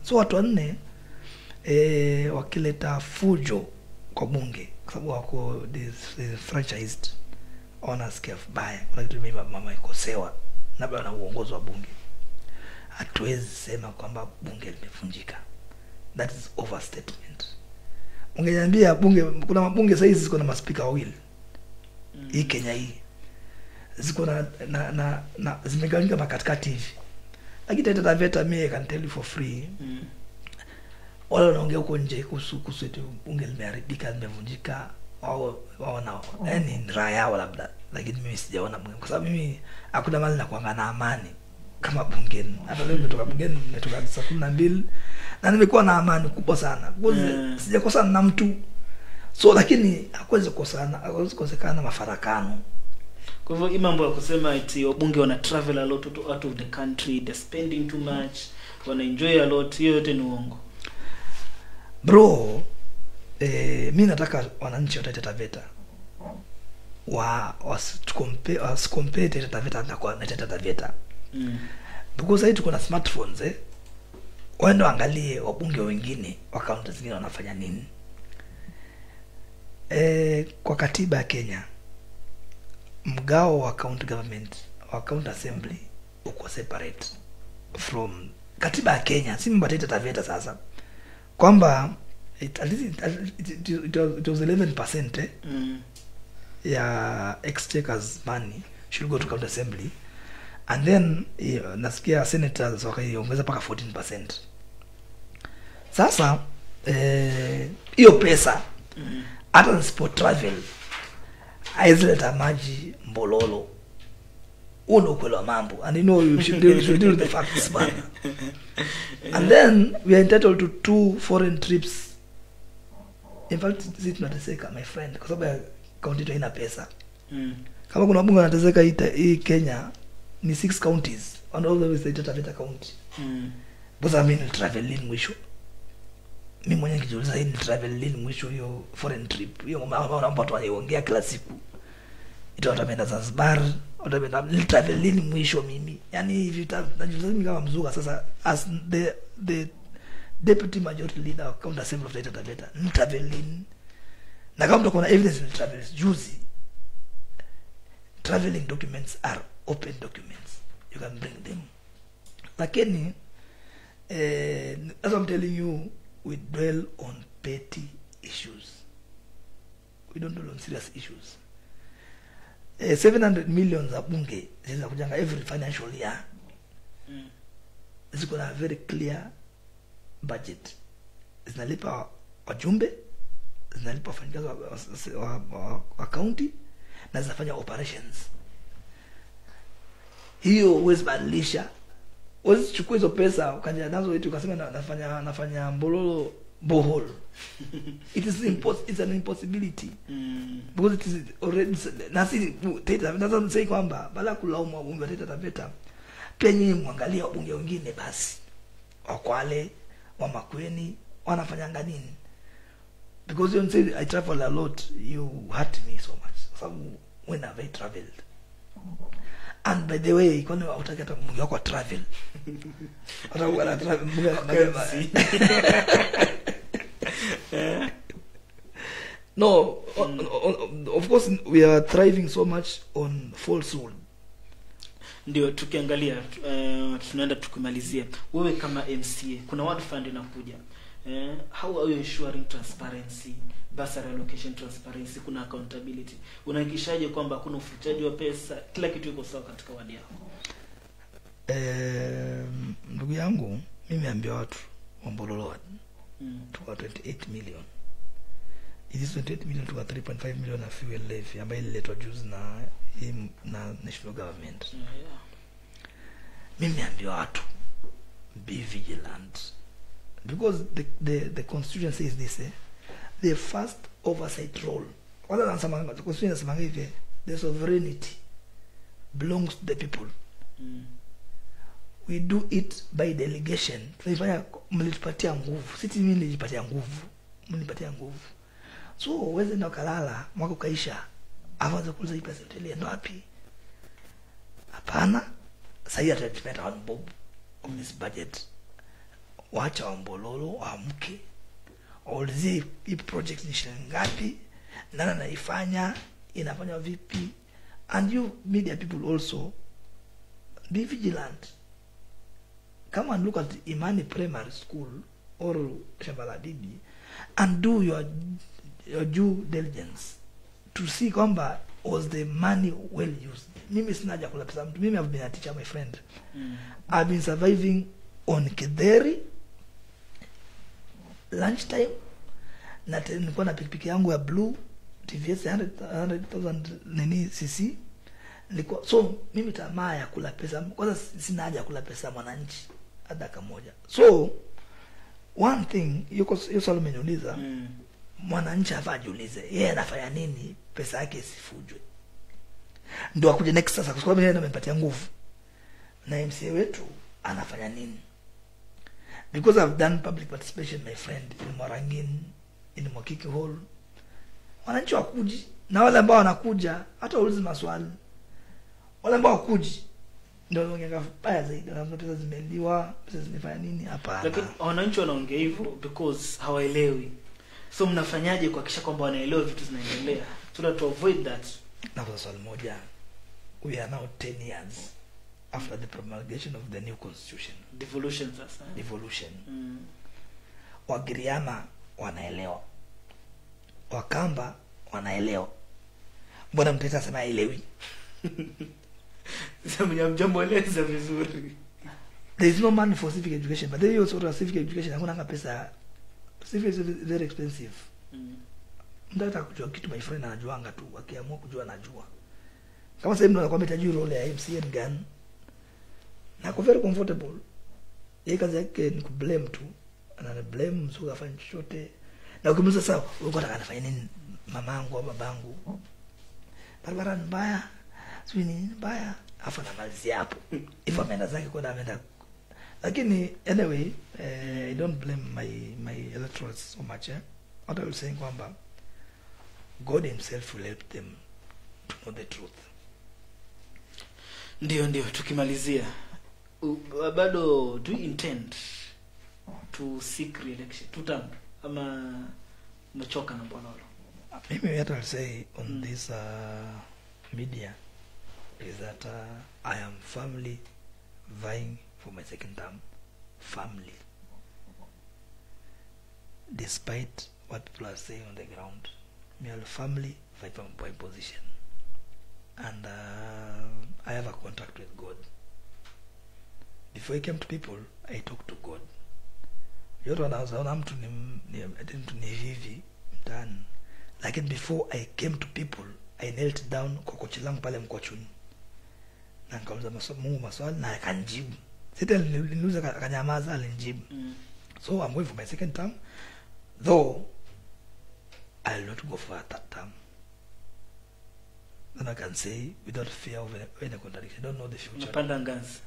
so watu 4 wakileta fujo kwa bunge kwa sababu wako franchised owners care baya. Kuna kitu mimi mama ikosewa na bwana uongozi wa bunge. Hatuwezi sema kwamba bunge limevunjika. That is overstatement. Ungeniambia bunge, kuna mabunge sasa hizi ziko na maspika wawili. Hii Kenya hii ziko na zimegawanyika makatikati hivi. Lakini Taita Taveta mimi can tell you for free. Wala wanaongea huko nje kuhusu bunge limeharibika, limevunjika, wao nao. Yaani raia wala labda lakini mimi sijaona bunge, kwa sababu mimi hakuna mali na kuanga na amani kama bungeni. Hata leo nimetoka bungeni, nimetoka saa 12 na nimekuwa na amani kubwa sana. Sijakosana na mtu. So lakini hakuwezi kukosekana mafarakano. Kwa hivyo mambo ya kusema eti wabunge wana travel a lot out of the country, they're spending too much, wana enjoy a lot, hiyo yote ni uongo. Bro, mimi nataka wananchi wa Taita Taveta compare Taita Taveta na Taita Taveta. Because tuko na smartphones waende angalie wabunge wengine wa kaunti zingine wanafanya nini. Kwa katiba ya Kenya, mgao wa county government, wa county assembly uko separate from katiba ya Kenya. Si mbona Taita Taveta sasa kwamba it was 11% ya exchequers money should go to county assembly, and then nasikia senators wakaiongeza paka 14%. Sasa hiyo pesa hata nisipo travel aizileta maji Mbololo. Uno kwelo mambo, and you know you should deal with the facts, man. And then we are entitled to 2 foreign trips. In fact, sisi tunateseka, my friend, kwa sababu county yetu haina pesa. Kama kuna bunge wanateseka hii Kenya ni 6 counties, and all the way Taita Taveta county. Bosa mimi travel mwisho. Mimi mwenyewe nikijiuliza hii travel mwisho hiyo foreign trip. Hiyo mambo watu wanaongea kila siku. Itaenda Zanzibar, utaenda travel mwisho mimi. Yaani hivi najiuliza mimi kama mzuga sasa, as the deputy majority leader of county assembly of Taita Taveta, traveling. Na kama kuna evidence in travels, juzi traveling documents are open documents, you can bring them. Lakini as I'm telling you, we dwell on petty issues, we don't dwell on serious issues. 700 million za bunge zinaweza kujanga every financial year. Ziko na very clear budget. Zinalipa wajumbe, zinalipa wafanyakazi wa county, na zinafanya operations. Hiyo huwezi badilisha. Huwezi chukua hizo pesa ukaja nazo eti ukasema nafanya Mbololo borehole. It's an impossibility. Because it is already nasi Taita doesn't say kwamba bala kulaumu wabunge wa Taita Taveta, pia nyinyi muangalie wabunge wengine basi. Wakwale, wa Makueni wanafanyanga nini? Because you say I travel a lot, you hurt me so much. Sababu when have I traveled? And by the way, kwani utaki hata mbunge wako travel? Hata travel mbunge no, of course we are thriving so much on falsehood. Ndio tukiangalia tunaenda tukimalizia. Wewe kama MCA, kuna word fund inakuja. How are you ensuring transparency, bursary allocation transparency, kuna accountability? Unahakikishaje kwamba kuna ufichaji wa pesa, kila kitu iko sawa katika wadi yako? Ndugu yangu, mimi ambia watu wa Mbololo tuko 28 million. It is 28 million to 3.5 million na fuel levy ambayo ililetwa juzi na national government. Mimi ambia watu be vigilant, because the constitution says this, the first oversight role, wala nasema the constitution inasema hivi, the sovereignty belongs to the people. We do it by delegation. Tunafanya mlitupatia nguvu. Sisi mimi nilijipatia nguvu. Mlinipatia nguvu. So uweze na kalala mwaka ukaisha, afanze kuuliza hii pesa yote ndo wapi? Hapana. Sasa atatipata on bob on this budget. Wacha wa Mbololo waamke. Waulizie hii project ni shilingi ngapi? Nani anaifanya? Inafanywa vipi? And you media people also be vigilant. Come and look at Imani Primary School or Shabaladidi and do your due diligence to see kwamba was the money well used. Mimi sinaja kula pesa mtu. Mimi have been a teacher, my friend. I've been surviving on Kideri lunchtime, na nilikuwa na pikipiki yangu ya blue TVS 100,000 nini cc. Nilikuwa so mimi tamaa ya kula pesa, kwanza sina haja ya kula pesa mwananchi hata kamoja. So one thing yuko swali umeniuliza, mwananchi afajiulize yeye anafanya nini pesa yake isifujwe, ndio akuje next sasa, kwa sababu yeye amepatia nguvu na MCA wetu anafanya nini. Because I've done public participation, my friend, in Marangin, in Mwakiki Hall, wananchi wakuji, na wale ambao wanakuja hata ulizi maswali, wale ambao wakuji ndio wanaongea baya zaidi, na pesa zimeliwa, pesa zimefanya nini. Hapana, lakini wananchi wanaongea hivyo because hawaelewi. So mnafanyaje kuhakikisha kwamba wanaelewa vitu zinaendelea so to avoid that? Na kwa swali moja, we are now 10 years after the promulgation of the new constitution, devolution sasa, devolution. Wagiriama wanaelewa, Wakamba wanaelewa, mbona mteta sema elewi? Sasa mjambo eleza vizuri. There is no money for civic education, but there is also civic education hakuna pesa. Civic is very expensive. Ndio kujua kitu my friend anajuanga tu, akiamua kujua anajua. Kama sasa mimi nakwambia tajui role ya MCN gun, na ko very comfortable. Yeye kazi yake ni kublame tu, ana blame msuka afanye chochote. Na ukimuuliza sasa uko nataka nifanye nini mamangu au babangu, barabara mbaya, sio nini mbaya, afa na malizi hapo. If ameenda zake kwa ameenda. Lakini anyway, I don't blame my electorates so much. What I was saying kwamba God himself will help them to know the truth. Ndio tukimalizia, bado do you intend to seek re-election tutam ama umechoka na Mbololo? Maybe what I'll say on this media is that I am firmly vying for my second term, firmly, despite what people are saying on the ground. Me, I'll firmly fight for my position, and I have a contract with God. Before I came to people, I talked to God. Yote wanaona mtu ni hivi mtani, lakini before I came to people, I knelt down kwa kochi langu pale Mkochuni, na nikauliza Mungu maswali na akanijibu. Sita niliuliza akanyamaza, alinijibu. So I'm going for my second term, though I'll not go for a third term. Then I can say without fear of any contradiction, I don't know the future. Napanda ngazi.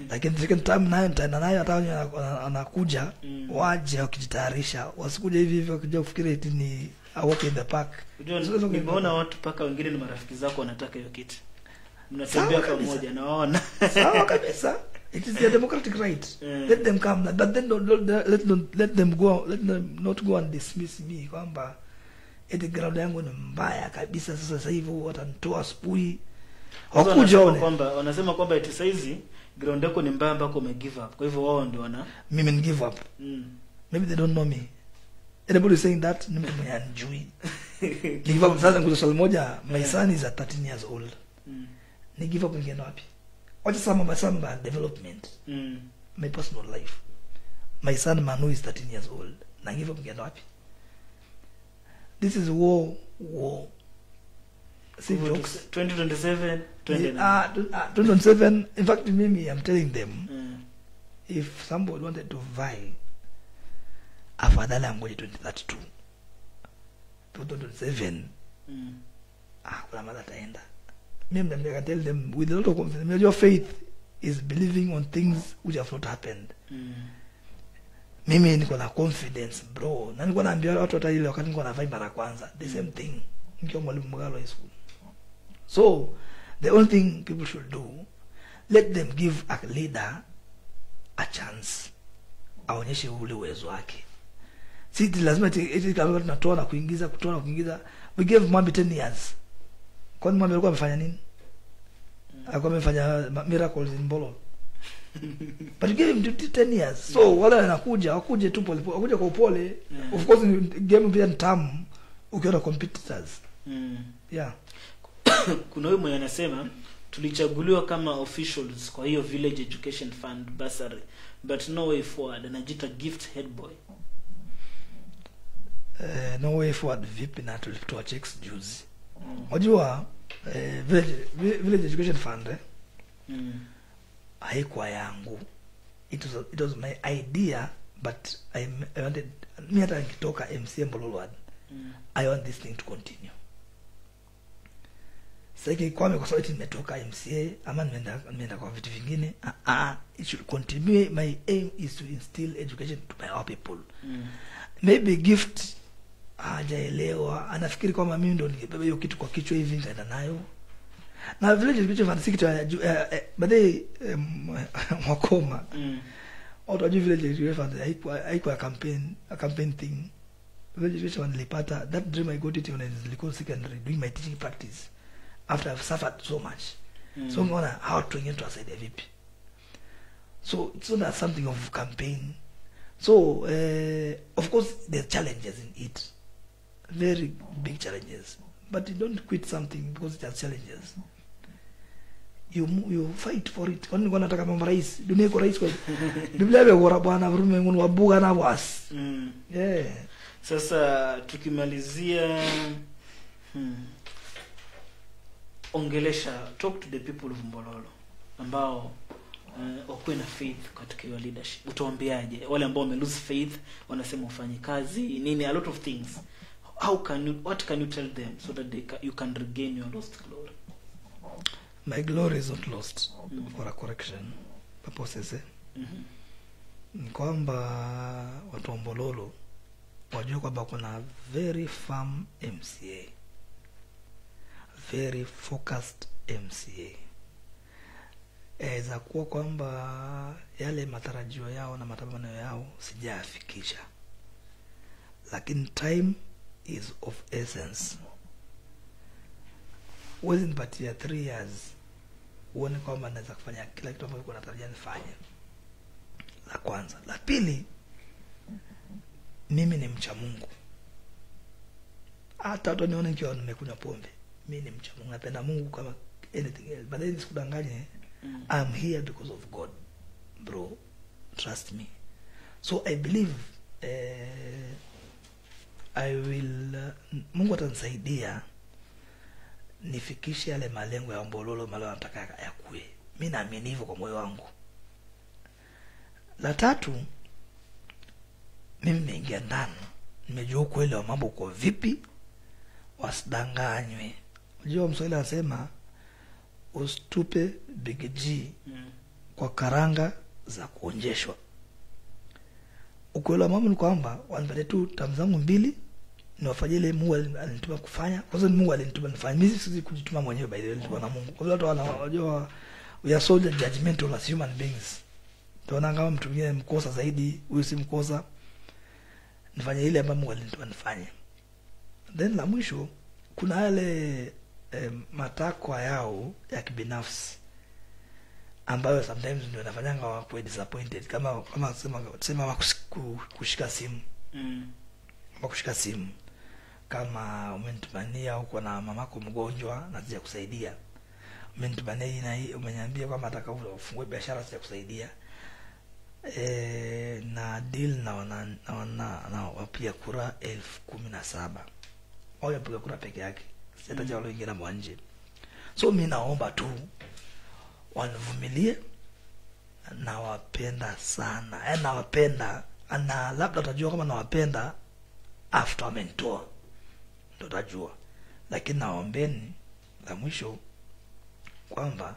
Lakini second term nayo hata anakuja waje wakijitayarisha, wasikuja hivi wakija kufikiri eti ni a walk in the park. Unajua nimeona watu paka wengine ni marafiki zako wanataka hiyo kitu. Mnatembea pamoja na waona. Sawa kabisa. It is their democratic right. Let them come, but then let them go, let them not go and dismiss me kwamba eti ground yangu ni mbaya kabisa, sasa hivi watanitoa asubuhi. Hakuja kwamba wanasema kwamba eti saizi ground yako ni mbaya mpaka ume give up. Kwa hivyo wao ndio wana mimi ni give up. Maybe they don't know me. Anybody saying that ni mtu mwenye anjui. Give up sasa nguzo moja, my son is at 13 years old. Ni give up ngine wapi? Wacha samba development. My personal life. My son Manu is 13 years old. Na give up ngine wapi? This is war. See jokes. 2027, 2027. In fact, mimi, I'm telling them, if somebody wanted to vie, afadhali I'm going to 2032. 2027. Kuna mada taenda. Mimi I can tell them with a lot of confidence. Your faith is believing on things which have not happened. Mimi niko na confidence bro. Na niko naambia watu hata ile wakati niko na vibe mara kwanza, the same thing. Nikiwa mwalimu Mgalo high school. So the only thing people should do, let them give a leader a chance. Aonyeshe ule uwezo wake. Si lazima eti kama tunatoa na kuingiza. We gave Mwambi 10 years. Kwani Mwambi alikuwa amefanya nini? Alikuwa amefanya miracles in Mbololo. But you gave him 10 years. So wala anakuja, wakuje tu pole, wakuje kwa upole. Of course game pia term ukiona competitors. Yeah. Kuna huyu mwenye anasema tulichaguliwa kama officials kwa hiyo village education fund bursary, but no way forward. Anajiita gift head boy. no way forward vipi na tulitoa checks juzi. Unajua village education fund haikuwa yangu. It was my idea, but I wanted me hata nikitoka MCA Mbololo, I want this thing to continue. Sasa kwa sababu nimetoka MCA ama nimeenda kwa vitu vingine, it should continue. My aim is to instill education to my people. Maybe gift hajaelewa, anafikiri kwamba mimi ndo ningebeba hiyo kitu kwa kichwa hivi nikaenda nayo. Na village education fund sikitu baadaye mwakoma. Watu wa village education fund haikuwa campaign thing. Village education fund nilipata, that dream I got it when I was in secondary doing my teaching practice after I've suffered so much. So unaona how to get to aside vipi. So it's not something of campaign. So of course there's challenges in it, very big challenges, but you don't quit something because it has challenges. You fight for it. Kwani nataka mambo rais dunia iko rais kwa Biblia imegora bwana Rume ngunu wabuga na was. Yeah. Sasa tukimalizia ongelesha, talk to the people of Mbololo ambao wakuwe na faith katika your leadership. Utawaambiaje wale ambao wame lose faith, wanasema ufanye kazi nini, a lot of things? What can you tell them so that you can regain your lost glory? My glory is not lost for a correction purposes. Ni kwamba watu wa Mbololo wajue kwamba kuna very firm MCA, very focused MCA. Za kuwa kwamba yale matarajio yao na matamanio yao sijafikisha, lakini time is of essence. Within but 3 years uone kwamba naweza kufanya kila kitu ambacho natarajia nifanye. La kwanza. La pili, mimi ni mcha Mungu. Hata watu nione nikiwa nimekunywa pombe, mimi ni mcha Mungu, napenda Mungu kama anything else. But then sikudanganye, I'm here because of God, bro, trust me. So I believe I will Mungu atanisaidia nifikishe yale malengo ya Mbololo malo nataka yakue. Mimi naamini hivyo kwa moyo wangu. La tatu, mimi nimeingia ndani, nimejua kweli wa mambo kwa vipi, wasidanganywe. Unajua Mswahili anasema usitupe big G kwa karanga za kuonjeshwa. Ukweli wa mambo ni kwamba wanipate tu tamu zangu 2 niwafanyie ile Mungu alinituma kufanya. Kwa sababu Mungu alinituma nifanye. Mimi sisi kujituma mwenyewe, by the way, nilikuwa na Mungu. Kwa sababu watu wanajua we are so judgmental as human beings. Tunaona kama mtu mwingine mkosa zaidi, huyu si mkosa. Nifanye ile ambayo Mungu alinituma nifanye. Then la mwisho kuna yale matakwa yao ya kibinafsi ambayo sometimes ndio nafanyanga wako disappointed, kama sema kushika simu. Kushika simu. Kama umenitumania uko na mamako mgonjwa na sija kusaidia. Umenitumania na hii, umeniambia kwamba nataka ufungue biashara sija kusaidia. Na deal na wapiga kura 17,000. Au wapiga kura peke yake. Sitaja wale wengine mwanje. So mimi naomba tu wanivumilie, na wapenda sana. Nawapenda. Na labda utajua kama nawapenda after mentor. Ndio utajua. Lakini naombeni la mwisho kwamba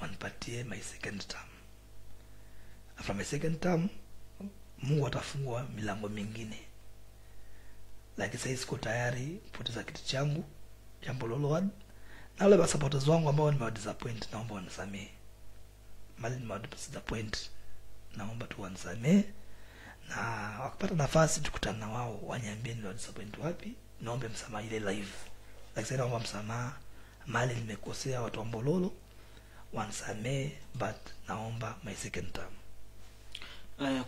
wanipatie my second term. After my second term Mungu atafungua milango mingine. Lakini sasa siko tayari kupoteza kiti changu cha Mbololo Ward. Na wale supporters wangu ambao nimewadisappoint, naomba wanisamehe. Mali nimewadisappoint, naomba tu wanisamehe. Na wakipata nafasi tukutane na wao, waniambie nimewadisappoint wapi, naombe msamaha ile live. Lakini naomba msamaha mali nimekosea watu wa Mbololo, wanisamehe, but naomba my second term.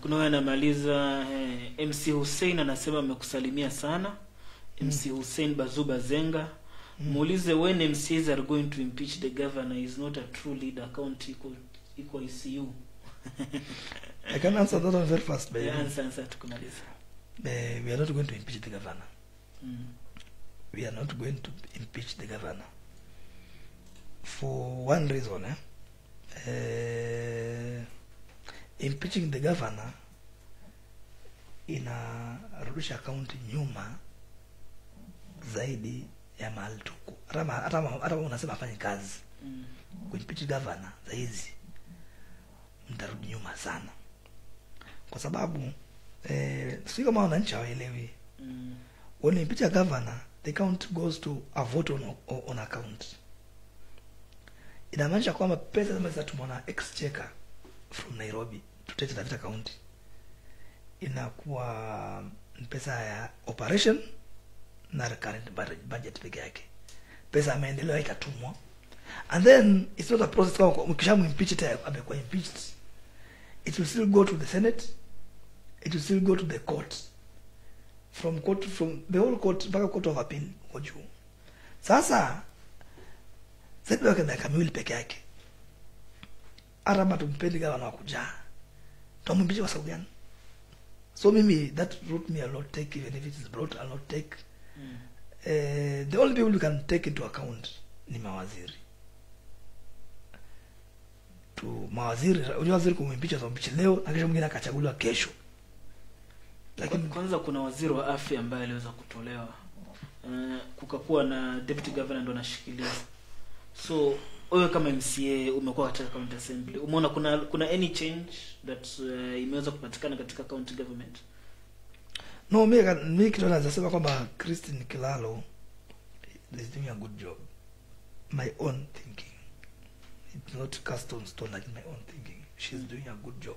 Kuna wewe anamaliza MC Hussein anasema amekusalimia sana. MC Hussein Bazuba Zenga. Muulize when MCs are going to impeach the governor is not a true leader, account equal ECU. I can answer that one very fast, baby. Answer tukumaliza. we are not going to impeach the governor. Mm. We are not going to impeach the governor for one reason. Impeaching the governor inarudisha kaunti nyuma zaidi ya mahali tuko. Hata unasema afanye kazi. Kuimpeach governor saizi mtarudi nyuma sana. Kwa sababu sio kama wananchi hawaelewi. When you impeach a governor, the count goes to a vote on account. Inamaanisha kwamba pesa zama zitatumwa exchequer from Nairobi to Taita Taveta County inakuwa pesa ya operation na recurrent budget peke yake. Pesa ya maendeleo ikatumwa, and then it's not a process kama ukishamu impeach amekuwa impeached, it will still go to the Senate, it will still go to the court, from the whole court mpaka court of appeal kwa juu. Sasa sasa wake miaka miwili peke yake, araba tumpendi gavana wakuja tumumbiche kwa sababu gani? So mimi that wrote me a lot take, even if it is brought a lot take. The only people you can take into account ni mawaziri. Tu mawaziri, waziri kumimpicha leo na kesho mwingine akachaguliwa kesho. Lakini kwanza kuna waziri wa afya ambaye aliweza kutolewa. Kukakuwa na deputy governor ndo anashikilia. So wewe kama MCA umekuwa katika county assembly, umeona kuna any change that imeweza kupatikana katika county government? No, mimi kitu nasema kwamba Christine Kilalo is doing a good job. My own thinking. It's not cast on stone, like my own thinking. She's doing a good job.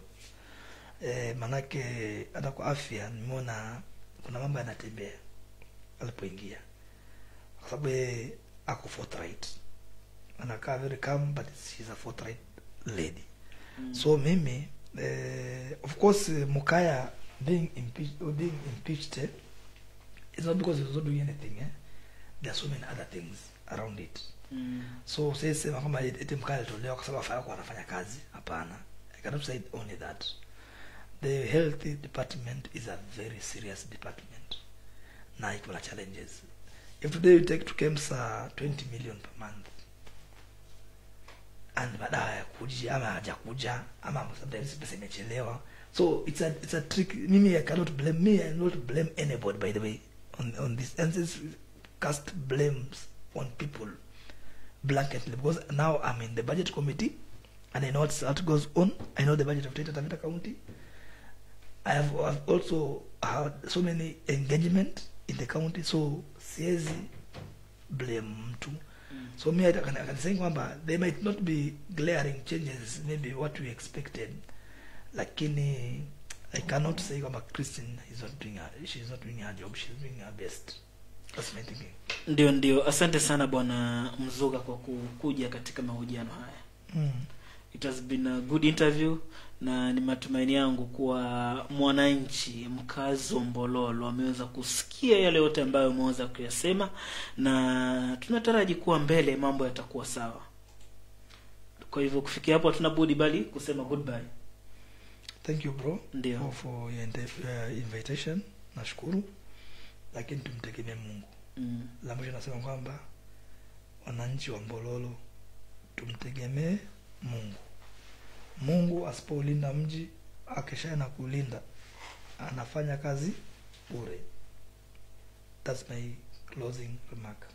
Manake hata kwa afya nimeona kuna mambo yanatembea alipoingia. Kwa sababu ako forthright. Anakaa very calm, but she's a forthright lady. So mimi of course Mukaya being impeached it's not because he's not doing anything. There are so many other things around it. So sasa kama eti Mukaya alitolewa kwa sababu afanya anafanya kazi, hapana. I cannot say only that. The health department is a very serious department. Na iko na challenges. If today you take to KEMSA 20 million per month, and baadaye kuja ama hajakuja ama sometimes pesa imechelewa, so it's a trick. I cannot blame anybody, by the way, on this, and this cast blames on people blanketly, because now I'm in the budget committee and I know what goes on. I know the budget of Taita Taveta County. I've also had so many engagement in the county, so siwezi blame mtu. So me I can say kwamba there might not be glaring changes, maybe what we expected, lakini I cannot say kwamba Christine she's not doing her job, she's doing her best. That's my thinking. Ndio, asante sana Bwana Mzuga kwa kukuja katika mahojiano haya. It has been a good interview, na ni matumaini yangu kuwa mwananchi mkazi wa Mbololo ameweza kusikia yale yote ambayo umeweza kuyasema, na tunataraji kuwa mbele mambo yatakuwa sawa. Kwa hivyo kufikia hapo hatuna budi bali kusema goodbye. Thank you bro. Ndio. For your invitation. Nashukuru. Lakini tumtegemee Mungu. La mwisho nasema kwamba wananchi wa Mbololo tumtegemee Mungu. Mungu asipolinda mji, akisha na kulinda, anafanya kazi bure. That's my closing remark.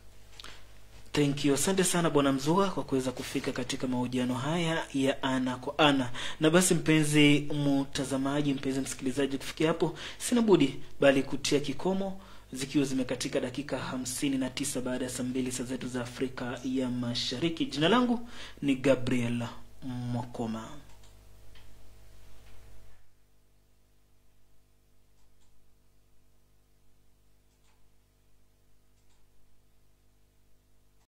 Thank you. Asante sana Bwana Mzuga kwa kuweza kufika katika mahojiano haya ya ana kwa ana. Na basi mpenzi mtazamaji, mpenzi msikilizaji, kufikia hapo sina budi bali kutia kikomo, zikiwa zimekatika dakika 59 baada ya saa 2 saa zetu za Afrika ya Mashariki. Jina langu ni Gabriel Mwakoma.